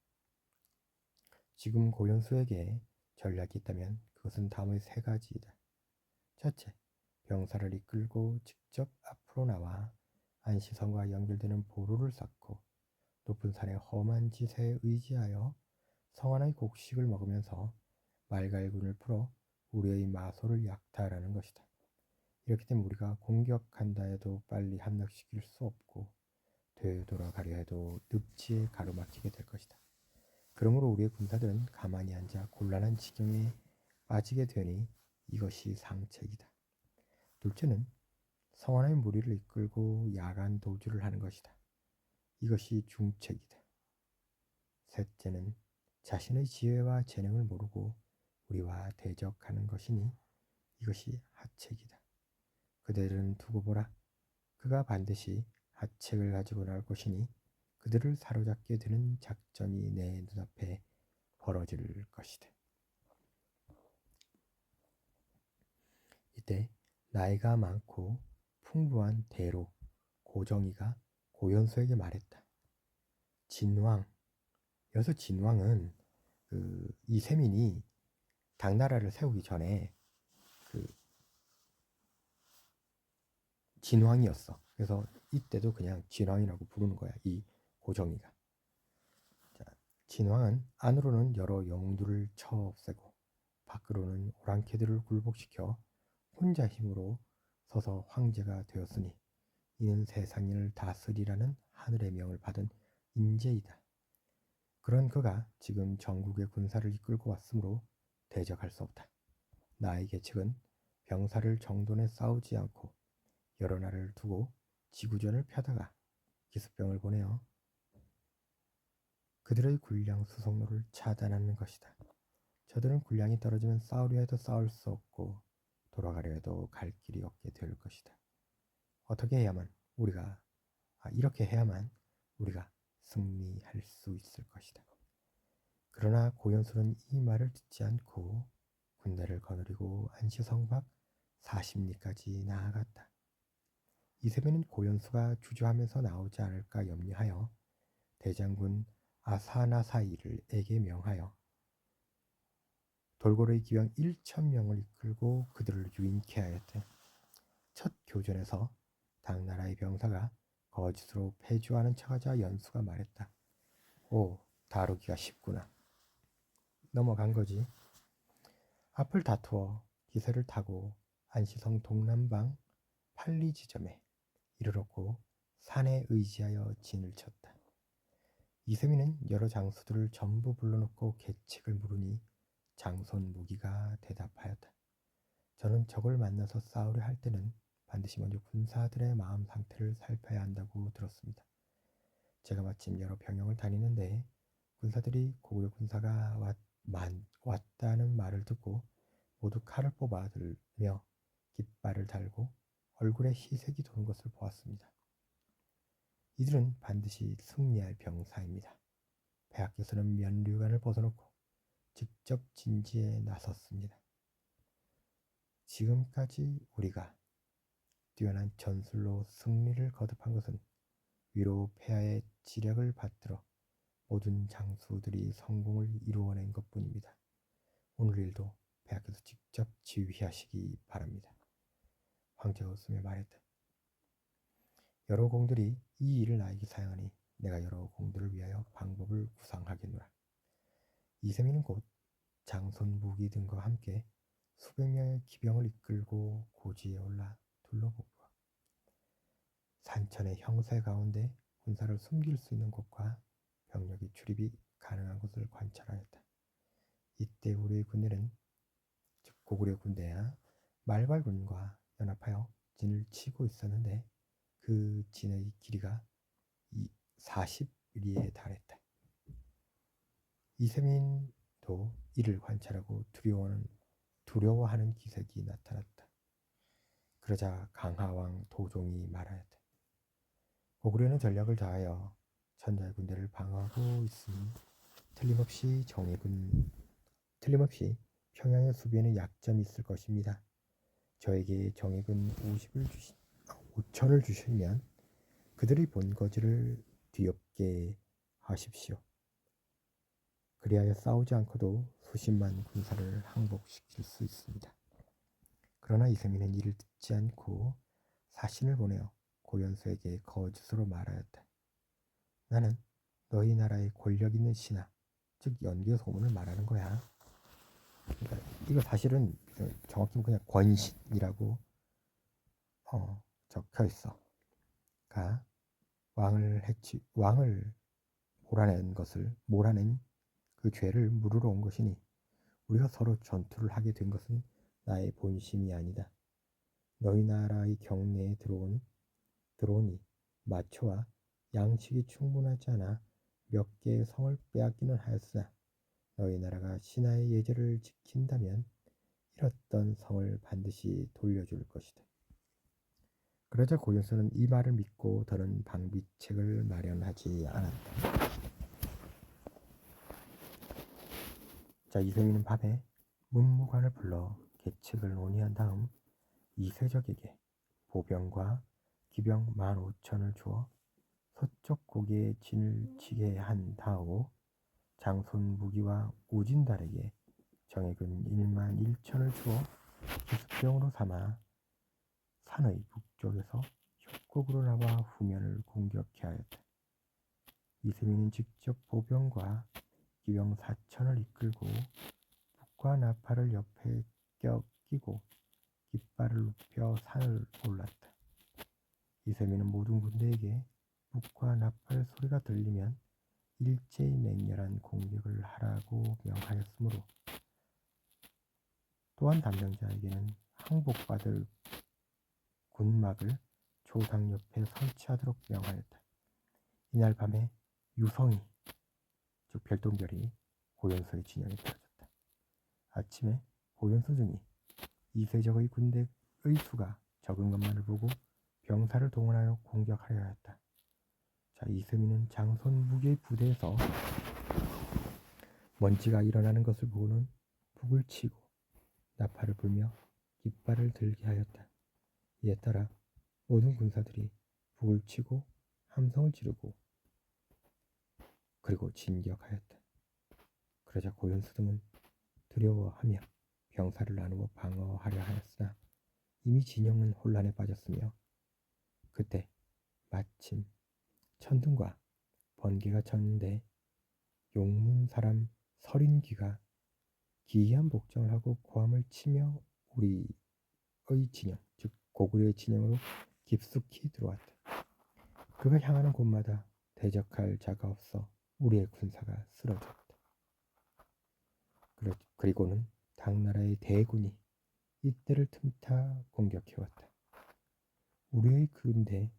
지금 고연수에게 전략이 있다면 그것은 다음의 3가지이다. 첫째, 병사를 이끌고 직접 앞으로 나와 안시성과 연결되는 보루를 쌓고 높은 산의 험한 지세에 의지하여 성안의 곡식을 먹으면서 말갈군을 풀어 우리의 마소를 약탈하는 것이다. 이렇기 때문에 우리가 공격한다 해도 빨리 함락시킬 수 없고 되돌아가려 해도 늪지에 가로막히게 될 것이다. 그러므로 우리의 군사들은 가만히 앉아 곤란한 지경에 빠지게 되니 이것이 상책이다. 둘째는 성안의 무리를 이끌고 야간 도주를 하는 것이다. 이것이 중책이다. 셋째는 자신의 지혜와 재능을 모르고 우리와 대적하는 것이니 이것이 하책이다. 그들은 두고 보라. 그가 반드시 하책을 가지고 나올 것이니 그들을 사로잡게 되는 작전이 내 눈앞에 벌어질 것이다. 이때 나이가 많고 풍부한 대로 고정이가 고연수에게 말했다. 진왕. 여기서 진왕은 이세민이 당나라를 세우기 전에 진왕이었어. 그래서 이때도 그냥 진왕이라고 부르는 거야. 이 고정이가. 자, 진왕은 안으로는 여러 영웅들을 쳐 없애고 밖으로는 오랑캐들을 굴복시켜 혼자 힘으로 서서 황제가 되었으니 이는 세상을 다스리라는 하늘의 명을 받은 인재이다. 그런 그가 지금 전국의 군사를 이끌고 왔으므로 대적할 수 없다. 나의 계책은 병사를 정돈에 싸우지 않고 여러 날을 두고 지구전을 펴다가 기습병을 보내어 그들의 군량 수송로를 차단하는 것이다. 저들은 군량이 떨어지면 싸우려 해도 싸울 수 없고 돌아가려 해도 갈 길이 없게 될 것이다. 이렇게 해야만 우리가 승리할 수 있을 것이다. 그러나 고연수는 이 말을 듣지 않고 군대를 거느리고 안시성 밖 40리까지 나아갔다. 이세민은 고연수가 주저하면서 나오지 않을까 염려하여 대장군 아사나사이를에게 명하여 돌고래 기병 1,000명을 이끌고 그들을 유인케 하였다. 첫 교전에서 당나라의 병사가 거짓으로 패주하는 척하자 연수가 말했다. 오, 다루기가 쉽구나. 넘어간 거지. 앞을 다투어 기세를 타고 안시성 동남방 팔리 지점에 이르렀고 산에 의지하여 진을 쳤다. 이세민은 여러 장수들을 전부 불러놓고 계책을 물으니 장손 무기가 대답하였다. 저는 적을 만나서 싸우려 할 때는 반드시 먼저 군사들의 마음 상태를 살펴야 한다고 들었습니다. 제가 마침 여러 병영을 다니는데 군사들이 고구려 군사가 왔다는 말을 듣고 모두 칼을 뽑아 들며 깃발을 달고 얼굴에 희색이 도는 것을 보았습니다. 이들은 반드시 승리할 병사입니다. 폐하께서는 면류관을 벗어놓고 직접 진지에 나섰습니다. 지금까지 우리가 뛰어난 전술로 승리를 거듭한 것은 위로 폐하의 지략을 받들어 모든 장수들이 성공을 이루어낸 것뿐입니다. 오늘 일도 폐하께서 직접 지휘하시기 바랍니다. 황제가 웃으며 말했다. 여러 공들이 이 일을 나에게 사양하니 내가 여러 공들을 위하여 방법을 구상하겠노라. 이세민은 곧 장손 무기 등과 함께 수백 명의 기병을 이끌고 고지에 올라 둘러보고 산천의 형세 가운데 군사를 숨길 수 있는 곳과 병력의 출입이 가능한 곳을 관찰하였다. 이때 우리의 군대는 즉 고구려 군대야 말발군과 연합하여 진을 치고 있었는데 그 진의 길이가 40리에 달했다. 이세민도 이를 관찰하고 두려워하는 기색이 나타났다. 그러자 강하왕 도종이 말하였다. 고구려는 전략을 다하여 천자의 군대를 방어하고 있으니 틀림없이 평양의 수비에는 약점이 있을 것입니다. 저에게 정예군 5천을 주시면 그들의 본거지를 뒤엎게 하십시오. 그리하여 싸우지 않고도 수십만 군사를 항복시킬 수 있습니다. 그러나 이세민은 이를 듣지 않고 사신을 보내어 고연수에게 거짓으로 말하였다. 나는 너희 나라의 권력 있는 신하, 즉 연개 소문을 말하는 거야. 그러니까 이거 사실은 정확히 그냥 권신이라고 적혀 있어. 가 왕을 몰아낸 그 죄를 물으러 온 것이니 우리가 서로 전투를 하게 된 것은 나의 본심이 아니다. 너희 나라의 경내에 들어오니 마초와 양식이 충분하지 않아 몇 개의 성을 빼앗기는 하였으나 너희 나라가 신하의 예절을 지킨다면 잃었던 성을 반드시 돌려줄 것이다. 그러자 고윤수는 이 말을 믿고 더는 방비책을 마련하지 않았다. 자, 이세민은 밤에 문무관을 불러 계책을 논의한 다음 이세적에게 보병과 기병 15,000을 주어 서쪽 고개에 진을 치게 한 다음 장손 무기와 우진달에게 정예군 11,000을 주어 기습병으로 삼아 산의 북쪽에서 협곡으로 나와 후면을 공격해 하였다. 이세민은 직접 보병과 기병 4,000을 이끌고 북과 나팔을 옆에 껴끼고 깃발을 눕혀 산을 올랐다. 이세민은 모든 군대에게 북과 나팔 소리가 들리면 일제히 맹렬한 공격을 하라고 명하였으므로 또한 담병자에게는 항복받을 군막을 조상 옆에 설치하도록 명하였다. 이날 밤에 유성이 즉 별똥별이 고연수의 진영에 떨어졌다. 아침에 고연수 등이 이세적의 군대의 수가 적은 것만을 보고 병사를 동원하여 공격하려 하였다. 자, 이세민은 장손 무기의 부대에서 먼지가 일어나는 것을 보고는 북을 치고 나팔을 불며 깃발을 들게 하였다. 이에 따라 모든 군사들이 북을 치고 함성을 지르고 그리고 진격하였다. 그러자 고연수 등은 두려워하며 병사를 나누어 방어하려 하였으나 이미 진영은 혼란에 빠졌으며 그때 마침 천둥과 번개가 쳤는데 용문 사람 설인귀가 기이한 복장을 하고 고함을 치며 우리의 진영, 즉 고구려의 진영으로 깊숙이 들어왔다. 그가 향하는 곳마다 대적할 자가 없어 우리의 군사가 쓰러졌다. 그리고는 당나라의 대군이 이때를 틈타 공격해왔다. 우리의 군대는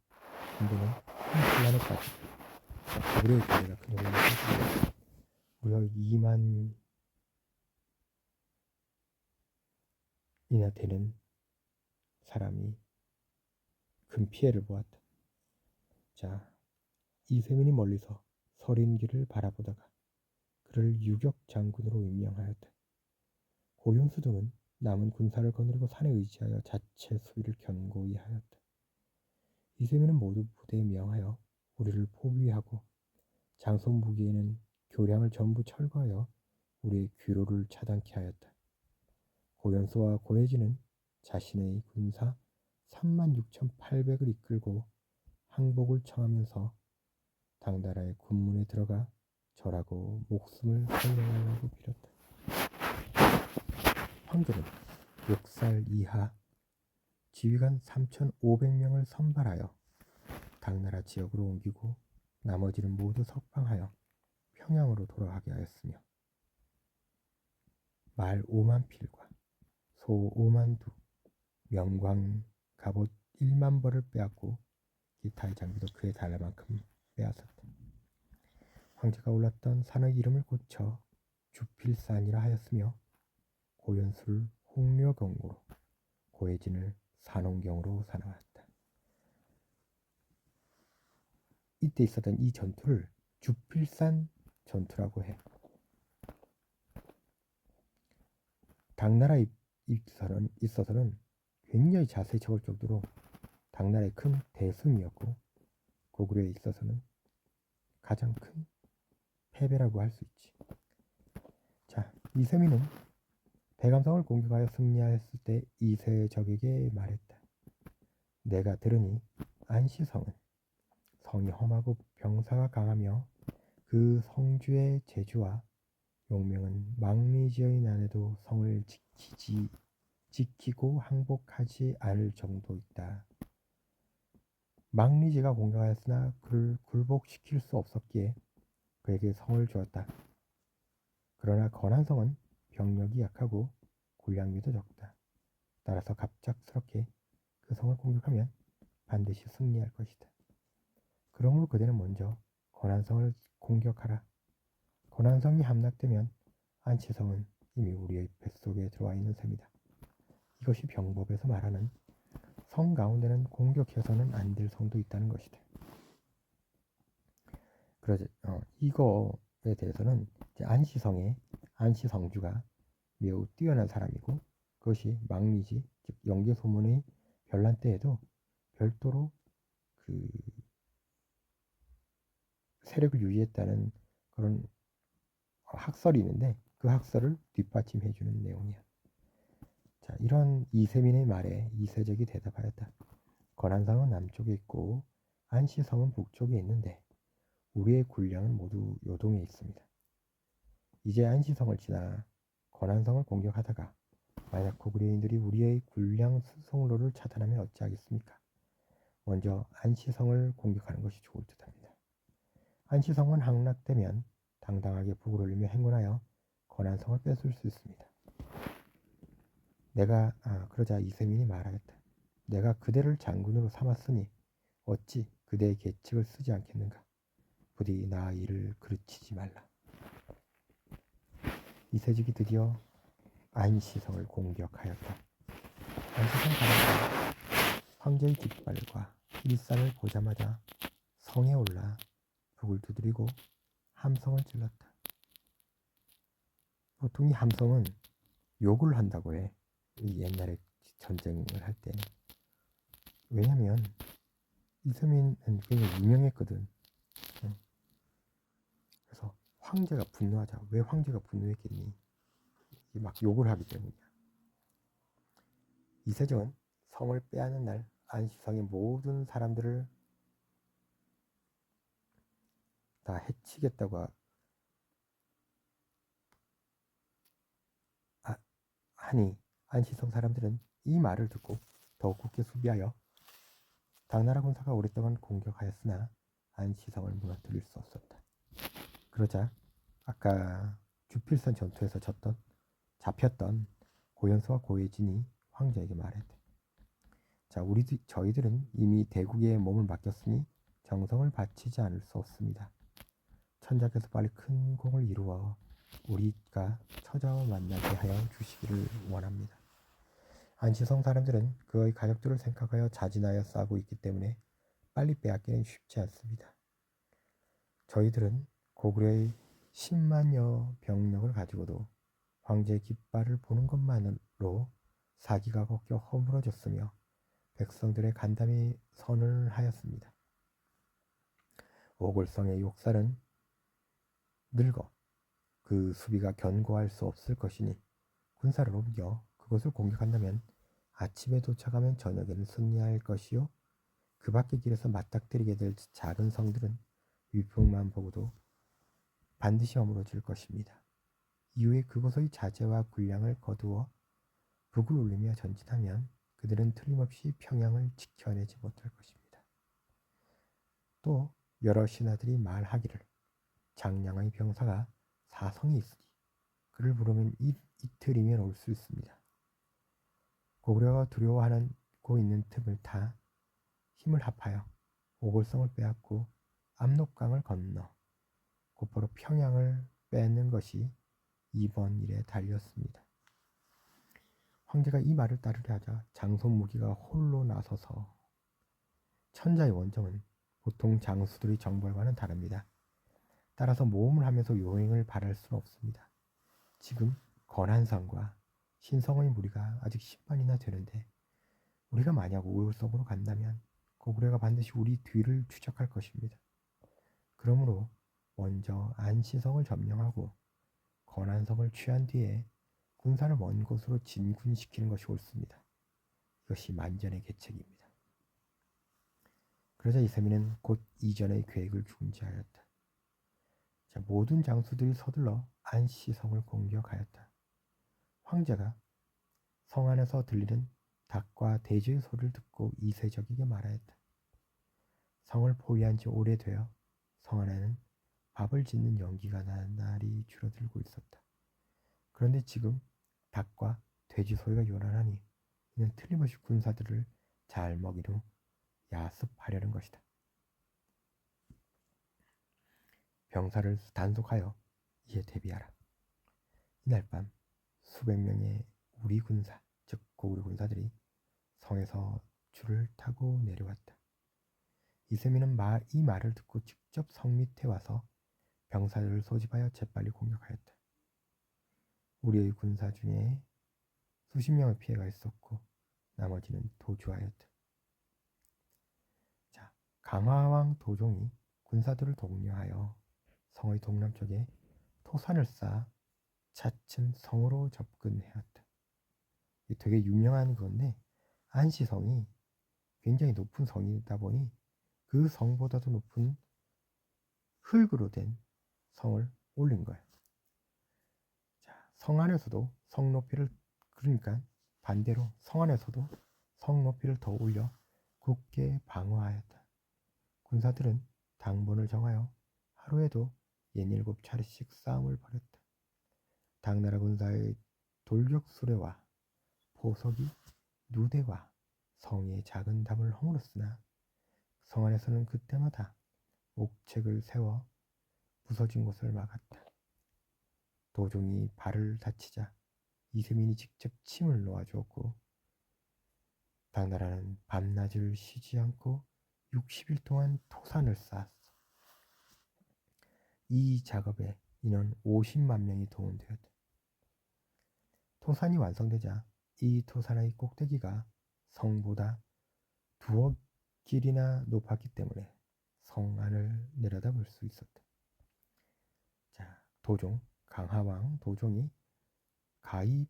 큰 혼란에 빠졌다. 고구려의 군대가 큰 혼란에 빠졌다. 무려 2만이나 되는 사람이 큰 피해를 보았다. 자, 이세민이 멀리서 설인기를 바라보다가 그를 유격 장군으로 임명하였다. 고윤수 등은 남은 군사를 거느리고 산에 의지하여 자체 수위를 견고히 하였다. 이세민은 모두 부대에 명하여 우리를 포위하고 장손 무기에는 교량을 전부 철거하여 우리의 귀로를 차단케 하였다. 고연수와 고혜진은 자신의 군사 36,800을 이끌고 항복을 청하면서 당나라의 군문에 들어가 절하고 목숨을 살려달라고 빌었다. 황제는 6살 이하 지휘관 3,500명을 선발하여 당나라 지역으로 옮기고 나머지는 모두 석방하여 평양으로 돌아가게 하였으며 말 5만 필과 소 5만 두, 명광 갑옷 1만 벌을 빼앗고 기타의 장비도 그에 달할 만큼 빼앗았다. 황제가 올랐던 산의 이름을 고쳐 주필산이라 하였으며 고연수를 홍려경으로 고혜진을 산홍경으로 사나웠다. 이때 있었던 이 전투를 주필산 전투라고 해. 당나라에 있어서는 굉장히 자세히 적을 정도로 당나라의 큰 대승이었고 고구려에 있어서는 가장 큰 패배라고 할 수 있지. 자, 이세민은 대감성을 공격하여 승리하였을 때 이세적에게 말했다. 내가 들으니 안시성은 성이 험하고 병사가 강하며 그 성주의 제주와 용명은 망리지의 난에도 성을 지키고 항복하지 않을 정도 있다. 망리지가 공격하였으나 그를 굴복시킬 수 없었기에 그에게 성을 주었다. 그러나 건한성은 병력이 약하고 군량미도 적다. 따라서 갑작스럽게 그 성을 공격하면 반드시 승리할 것이다. 그러므로 그대는 먼저 권한성을 공격하라. 권한성이 함락되면 안치성은 이미 우리의 뱃속에 들어와 있는 셈이다. 이것이 병법에서 말하는 성 가운데는 공격해서는 안 될 성도 있다는 것이다. 그러자 이거에 대해서는 이제 안시성주가 매우 뛰어난 사람이고 그것이 망리지 즉 영계소문의 별난 때에도 별도로 그 세력을 유지했다는 그런 학설이 있는데 그 학설을 뒷받침해 주는 내용이야. 자, 이런 이세민의 말에 이세적이 대답하였다. 권한성은 남쪽에 있고 안시성은 북쪽에 있는데 우리의 군량은 모두 요동에 있습니다. 이제 안시성을 지나 권한성을 공격하다가 만약 고구려인들이 우리의 군량 수송로를 차단하면 어찌하겠습니까? 먼저 안시성을 공격하는 것이 좋을 듯합니다. 안시성은 함락되면 당당하게 북을 올리며 행군하여 권한성을 뺏을 수 있습니다. 그러자 이세민이 말하였다. 내가 그대를 장군으로 삼았으니 어찌 그대의 계책을 쓰지 않겠는가? 부디 나 이를 그르치지 말라. 이세직이 드디어 안시성을 공격하였다. 안시성 사람들은 황제의 깃발과 일산을 보자마자 성에 올라 북을 두드리고 함성을 질렀다. 보통 이 함성은 욕을 한다고 해. 이 옛날에 전쟁을 할 때. 왜냐면 이세민은 굉장히 유명했거든. 그래서 황제가 분노하자. 왜 황제가 분노했겠니? 막 욕을 하기 때문이야. 이세종은 성을 빼앗는 날 안시성의 모든 사람들을 다 해치겠다고 하니 안시성 사람들은 이 말을 듣고 더욱 굳게 수비하여 당나라 군사가 오랫동안 공격하였으나 안시성을 무너뜨릴 수 없었다. 그러자 아까 주필선 전투에서 잡혔던 고현수와 고혜진이 황제에게 말했대. 자, 저희들은 이미 대국에 몸을 맡겼으니 정성을 바치지 않을 수 없습니다. 천자께서 빨리 큰 공을 이루어 우리가 처자와 만나게 하여 주시기를 원합니다. 안시성 사람들은 그의 가족들을 생각하여 자진하여 싸우고 있기 때문에 빨리 빼앗기는 쉽지 않습니다. 저희들은 고구려의 10만여 병력을 가지고도 황제의 깃발을 보는 것만으로 사기가 꺾여 허물어졌으며 백성들의 간담이 선언을 하였습니다. 오골성의 욕살은 늙어 그 수비가 견고할 수 없을 것이니 군사를 옮겨 그것을 공격한다면 아침에 도착하면 저녁에는 승리할 것이요 그 밖의 길에서 맞닥뜨리게 될 작은 성들은 위풍만 보고도 반드시 허물어질 것입니다. 이후에 그곳의 자재와 군량을 거두어 북을 올리며 전진하면 그들은 틀림없이 평양을 지켜내지 못할 것입니다. 또 여러 신하들이 말하기를 장량의 병사가 사성이 있으니 그를 부르면 이틀이면 올 수 있습니다. 고구려가 두려워하고 있는 틈을 타 힘을 합하여 오골성을 빼앗고 압록강을 건너 곧바로 평양을 뺏는 것이 이번 일에 달렸습니다. 황제가 이 말을 따르려 하자 장손무기가 홀로 나서서 천자의 원정은 보통 장수들의 정벌과는 다릅니다. 따라서 모험을 하면서 요행을 바랄 수는 없습니다. 지금 건한성과 신성의 무리가 아직 10만이나 되는데 우리가 만약 오골성으로 간다면 고구려가 반드시 우리 뒤를 추적할 것입니다. 그러므로 먼저 안시성을 점령하고 건한성을 취한 뒤에 군사를 먼 곳으로 진군시키는 것이 옳습니다. 이것이 만전의 계책입니다. 그러자 이세민은 곧 이전의 계획을 중지하였다. 자, 모든 장수들이 서둘러 안시성을 공격하였다. 황제가 성 안에서 들리는 닭과 돼지의 소리를 듣고 이세적에게 말하였다. 성을 포위한 지 오래되어 성 안에는 밥을 짓는 연기가 나날이 줄어들고 있었다. 그런데 지금 닭과 돼지 소리가 요란하니 이는 틀림없이 군사들을 잘 먹인 후 야습하려는 것이다. 병사를 단속하여 이에 대비하라. 이날 밤 수백 명의 우리 군사, 즉 고구려 군사들이 성에서 줄을 타고 내려왔다. 이세민은 이 말을 듣고 직접 성 밑에 와서 병사들을 소집하여 재빨리 공격하였다. 우리의 군사 중에 수십 명의 피해가 있었고 나머지는 도주하였다. 자, 강화왕 도종이 군사들을 독려하여 성의 동남쪽에 토산을 쌓아 차츰 성으로 접근해왔다. 이게 되게 유명한 건데 안시성이 굉장히 높은 성이다 보니 그 성보다도 높은 흙으로 된 성을 올린 거야. 자, 성 안에서도 성 높이를 그러니까 반대로 성 안에서도 성 높이를 더 올려 굳게 방어하였다. 군사들은 당번을 정하여 하루에도 17차례씩 싸움을 벌였다. 당나라 군사의 돌격 수레와 보석이 누대와 성의 작은 담을 허물었으나 성 안에서는 그때마다 옥책을 세워 부서진 곳을 막았다. 도종이 발을 다치자 이세민이 직접 침을 놓아주었고 당나라는 밤낮을 쉬지 않고 60일 동안 토산을 쌓았어. 이 작업에 인원 50만 명이 동원되었다. 토산이 완성되자 이 토산의 꼭대기가 성보다 2억 길이나 높았기 때문에 성 안을 내려다볼 수 있었다. 자, 도종, 강하왕 도종이 과의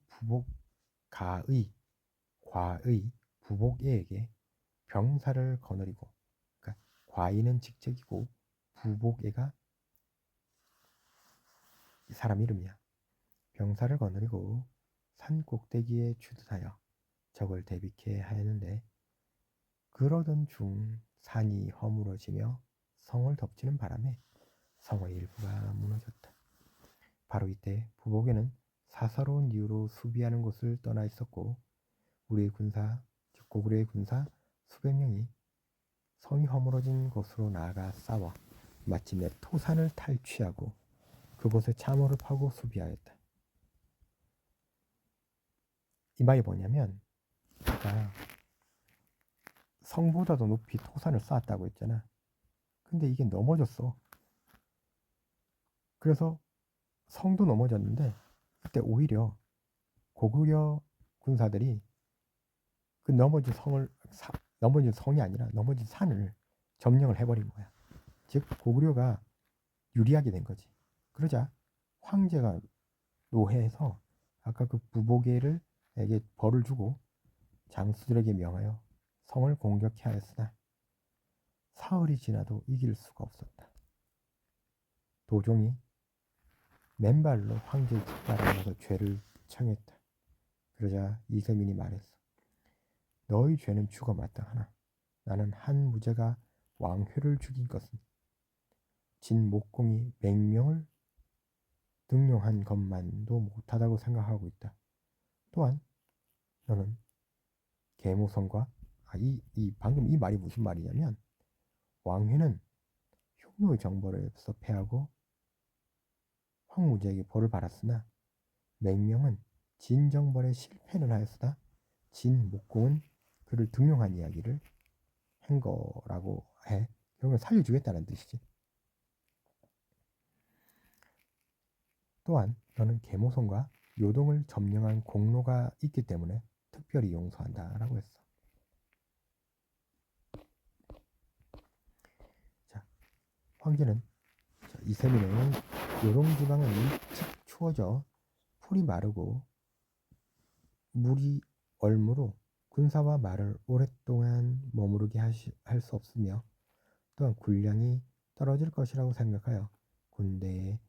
부복에게 병사를 거느리고, 그러니까 과의는 직책이고 부복에가 이 사람 이름이야. 병사를 거느리고 산 꼭대기에 주둔하여 적을 대비케 하였는데 그러던 중 산이 허물어지며 성을 덮치는 바람에 성의 일부가 무너졌다. 바로 이때 부복에는 사사로운 이유로 수비하는 곳을 떠나 있었고 우리의 군사, 즉 고구려의 군사 수백 명이 성이 허물어진 곳으로 나아가 싸워 마침내 토산을 탈취하고 그곳에 참호를 파고 수비하였다. 이 말이 뭐냐면 그러니까 성보다도 높이 토산을 쌓았다고 했잖아. 근데 이게 넘어졌어. 그래서 성도 넘어졌는데 그때 오히려 고구려 군사들이 그 넘어진 성이 아니라 넘어진 산을 점령을 해버린 거야. 즉 고구려가 유리하게 된 거지. 그러자 황제가 노해해서 아까 그 부보개에게 벌을 주고 장수들에게 명하여 성을 공격해 하였으나 사흘이 지나도 이길 수가 없었다. 도종이 맨발로 황제의 뒷발을 나서 죄를 청했다. 그러자 이세민이 말했어. 너희 죄는 죽어 마땅하나 나는 한 무죄가 왕회를 죽인 것은 진목공이 맹명을 등용한 것만도 못하다고 생각하고 있다. 또한 너는 계모성과 방금 이 말이 무슨 말이냐면 왕회는 효노의 정벌에서 패하고 황무제에게 벌을 받았으나 맹명은 진정벌에 실패는 하였으나 진목공은 그를 등용한 이야기를 한 거라고 해. 결국은 살려주겠다는 뜻이지. 또한 너는 계모성과 요동을 점령한 공로가 있기 때문에 특별히 용서한다 라고 했어. 자, 황제는 이세민은 요동지방은 일찍 추워져 풀이 마르고 물이 얼므로 군사와 말을 오랫동안 머무르게 할 수 없으며 또한 군량이 떨어질 것이라고 생각하여 군대에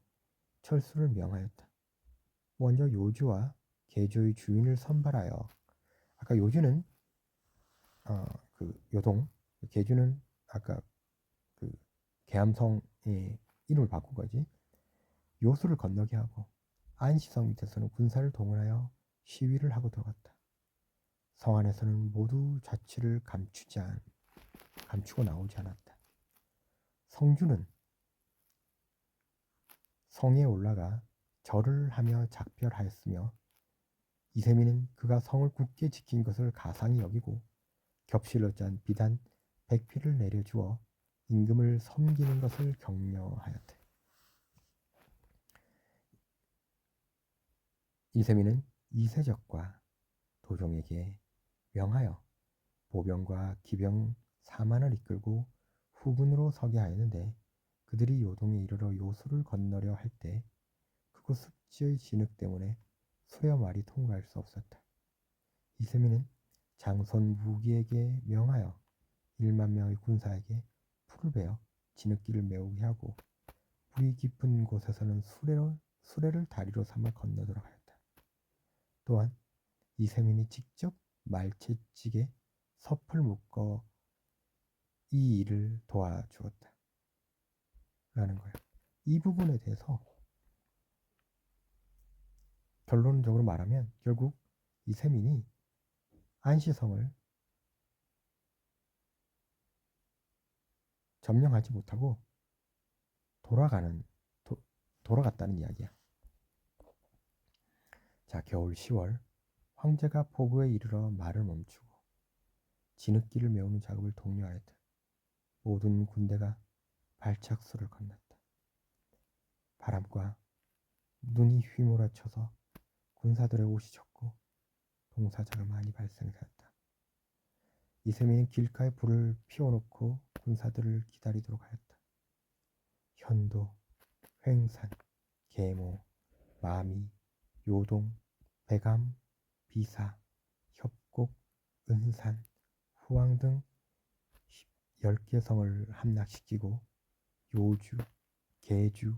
철수를 명하였다. 먼저 요주와 계조의 주인을 선발하여 아까 요주는 그 요동, 계주는 아까 그 계암성의 이름을 바꾼 거지. 요수를 건너게 하고 안시성 밑에서는 군사를 동원하여 시위를 하고 들어갔다. 성 안에서는 모두 자취를 감추고 나오지 않았다. 성주는 성에 올라가 절을 하며 작별하였으며 이세민은 그가 성을 굳게 지킨 것을 가상히 여기고 겹실로 짠 비단 100피를 내려주어 임금을 섬기는 것을 격려하였대. 이세민은 이세적과 도종에게 명하여 보병과 기병 4만을 이끌고 후군으로 서게 하였는데 그들이 요동에 이르러 요수를 건너려 할 때 그곳 습지의 진흙 때문에 수여 말이 통과할 수 없었다. 이세민은 장손 무기에게 명하여 1만 명의 군사에게 풀을 베어 진흙길을 메우게 하고 물이 깊은 곳에서는 수레를 다리로 삼아 건너도록 하였다. 또한 이세민이 직접 말채찍에 섭을 묶어 이 일을 도와주었다. 라는 거예요. 이 부분에 대해서 결론적으로 말하면 결국 이세민이 안시성을 점령하지 못하고 돌아갔다는 이야기야. 자, 겨울 10월 황제가 포구에 이르러 말을 멈추고 진흙길을 메우는 작업을 독려하였다. 모든 군대가 발착소를 건넜다. 바람과 눈이 휘몰아쳐서 군사들의 옷이 젖고 동사자가 많이 발생하였다. 이세민은 길가에 불을 피워놓고 군사들을 기다리도록 하였다. 현도, 횡산, 계모, 마미, 요동, 백암, 비사, 협곡, 은산, 후왕 등 10개 성을 함락시키고 요주, 계주,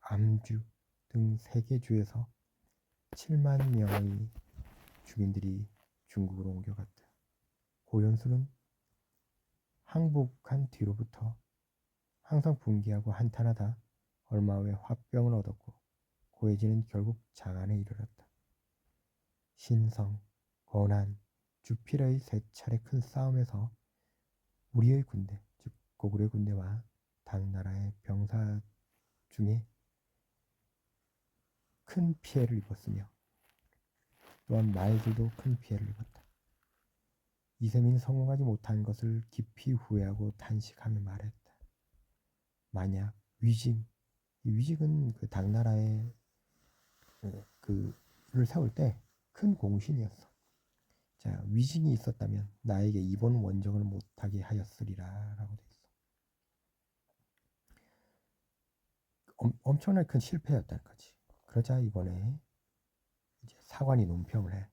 암주 등 3개 주에서 7만 명의 주민들이 중국으로 옮겨갔다. 고연수는 항복한 뒤로부터 항상 분개하고 한탄하다 얼마 후에 화병을 얻었고 고혜진은 결국 장안에 이르렀다. 신성, 권한, 주필의 3차례 큰 싸움에서 우리의 군대, 즉 고구려의 군대와 당나라의 병사 중에 큰 피해를 입었으며 또한 말들도 큰 피해를 입었다. 이세민이 성공하지 못한 것을 깊이 후회하고 탄식하며 말했다. 만약 위직, 이 위직은 그 당나라의 그를 세울 때 큰 공신이었어. 자, 위직이 있었다면 나에게 이번 원정을 못하게 하였으리라 라고 돼 있어. 엄청나게 큰 실패였다는 거지. 그러자 이번에 이제 사관이 논평을 해.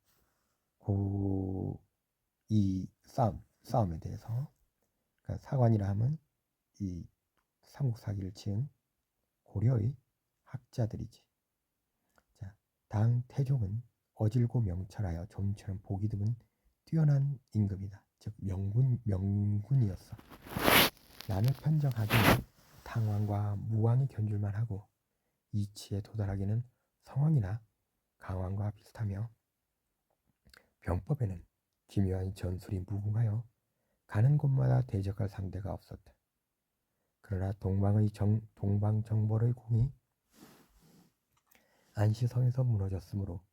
이 싸움에 대해서. 그러니까 사관이라 하면 이 삼국사기를 치은 고려의 학자들이지. 자, 당 태종은 어질고 명철하여 좀처럼 보기 드문 뛰어난 임금이다. 즉 명군이었어. 남을 편정하기는 당왕과 무왕이 견줄만 하고 이치에 도달하기는 성왕이나 강왕과 비슷하며 병법에는 기묘한 전술이 무궁하여 가는 곳마다 대적할 상대가 없었다. 그러나 동방정벌의 공이 안시성에서 무너졌으므로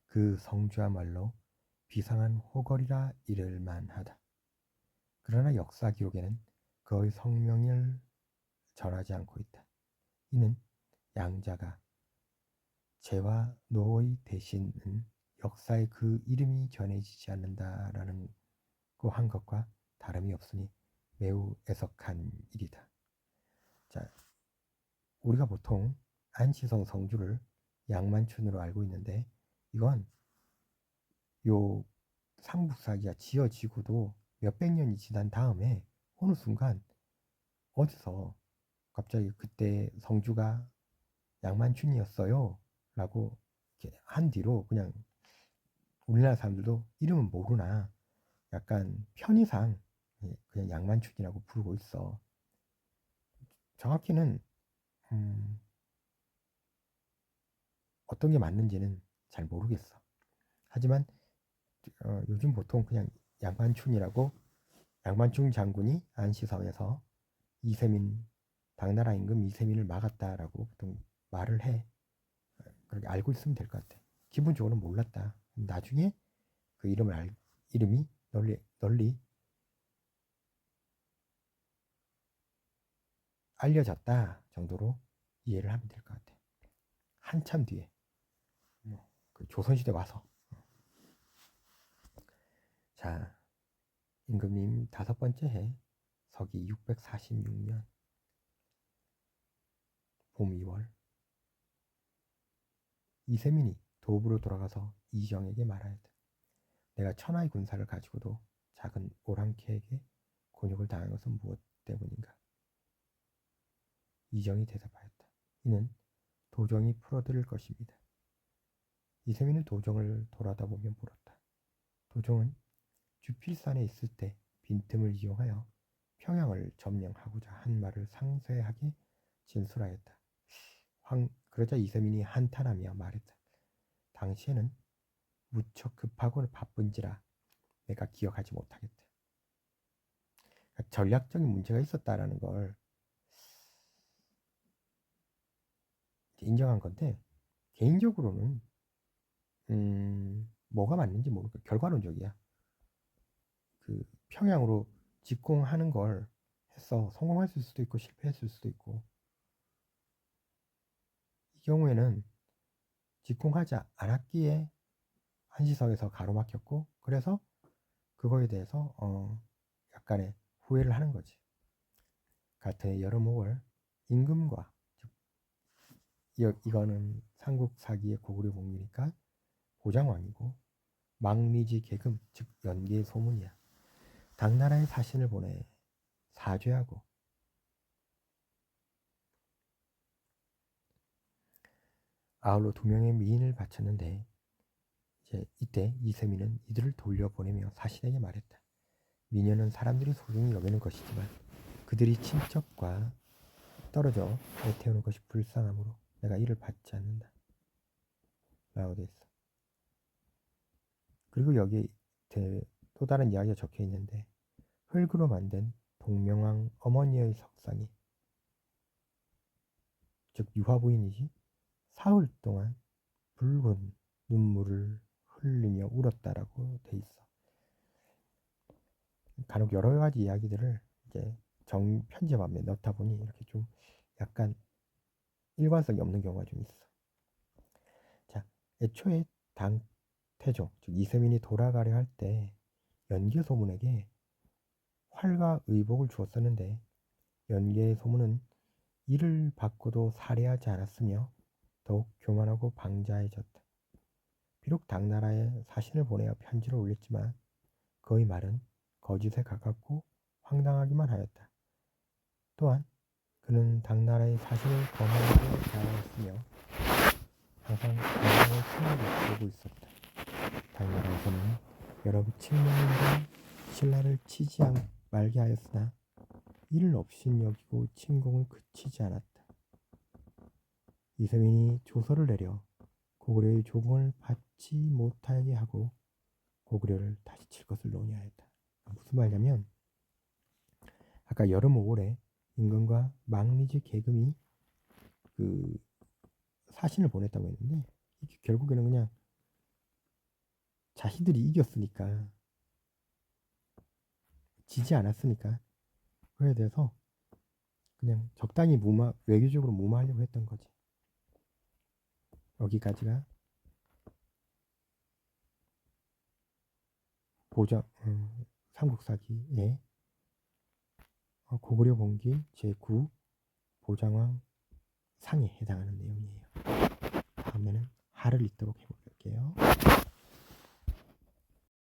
그 성주야말로 비상한 호걸이라 이를 만하다. 그러나 역사 기록에는 그의 성명을 전하지 않고 있다. 이는 양자가 재와 노의 대신은 역사에 그 이름이 전해지지 않는다라는 그 한 것과 다름이 없으니 매우 애석한 일이다. 자, 우리가 보통 안시성 성주를 양만춘으로 알고 있는데 이건 요 삼국사기가 지어지고도 몇백 년이 지난 다음에 어느 순간 어디서 갑자기 그때 성주가 양만춘이었어요 라고 이렇게 한 뒤로 그냥 우리나라 사람들도 이름은 모르나 약간 편의상 그냥 양만춘이라고 부르고 있어. 정확히는 어떤 게 맞는지는 잘 모르겠어. 하지만 요즘 보통 그냥 양만춘이라고 양만충 장군이 안시성에서 이세민 당나라 임금 이세민을 막았다라고 보통 말을 해. 그렇게 알고 있으면 될 것 같아. 기본적으로는 몰랐다. 나중에 그 이름이 널리 알려졌다 정도로 이해를 하면 될 것 같아. 한참 뒤에 그 조선시대 와서. 자, 임금님 5번째 해 서기 646년 봄 2월 이세민이 도읍으로 돌아가서 이정에게 말하였다. 내가 천하의 군사를 가지고도 작은 오랑캐에게 곤욕을 당한 것은 무엇 때문인가? 이정이 대답하였다. 이는 도정이 풀어드릴 것입니다. 이세민은 도정을 돌아다보며 물었다. 도정은 주필산에 있을 때 빈틈을 이용하여 평양을 점령하고자 한 말을 상세하게 진술하였다. 그러자 이세민이 한탄하며 말했다. 당시에는 무척 급하고 바쁜지라 내가 기억하지 못하겠다. 그러니까 전략적인 문제가 있었다라는 걸 인정한 건데 개인적으로는 뭐가 맞는지 모르고 결과론적이야. 그 평양으로 직공하는 걸 해서 성공했을 수도 있고 실패했을 수도 있고 이 경우에는 직공하지 않았기에 한시성에서 가로막혔고 그래서 그거에 대해서 약간의 후회를 하는 거지. 같은 해 여름 5월 임금과 이거는 삼국사기의 고구려 봉기니까 보장왕이고 망리지 계금 즉 연계 소문이야. 당나라에 사신을 보내 사죄하고 아울러 2명의 미인을 바쳤는데 이때 이세민은 이들을 돌려보내며 사신에게 말했다. 미녀는 사람들이 소중히 여기는 것이지만 그들이 친척과 떨어져 애태우는 것이 불쌍하므로 내가 이를 받지 않는다. 라고 돼 있어. 그리고 여기 또 다른 이야기가 적혀 있는데 흙으로 만든 동명왕 어머니의 석상이 즉 유화부인이지 사흘 동안 붉은 눈물을 흘리며 울었다라고 돼 있어. 간혹 여러 가지 이야기들을 이제 편집함에 넣다 보니 이렇게 좀 약간 일관성이 없는 경우가 좀 있어. 자, 애초에 태종 즉 이세민이 돌아가려 할 때 연계 소문에게 활과 의복을 주었었는데 연계 소문은 이를 받고도 살해하지 않았으며 더욱 교만하고 방자해졌다. 비록 당나라에 사신을 보내어 편지를 올렸지만 그의 말은 거짓에 가깝고 황당하기만 하였다. 또한 그는 당나라의 사신을 거만하게 대하였으며 항상 건강을 심하게 보고 있었다. 당나라에서는 여러 칙령인과 신라를 치지 말게 하였으나 이를 업신여기고 침공을 그치지 않았다. 이세민이 조서를 내려 고구려의 조공을 받지 못하게 하고 고구려를 다시 칠 것을 논의하였다. 무슨 말이냐면 아까 여름 5월에 임금과 망리지 계금이 그 사신을 보냈다고 했는데 이게 결국에는 그냥 자신들이 이겼으니까 지지 않았으니까 그에 대해서 그냥 적당히 외교적으로 무마하려고 했던 거지. 여기까지가 삼국사기의 고구려 봉기 제9 보장왕 상에 해당하는 내용이에요. 다음에는 하를 잇도록 해보겠습니다.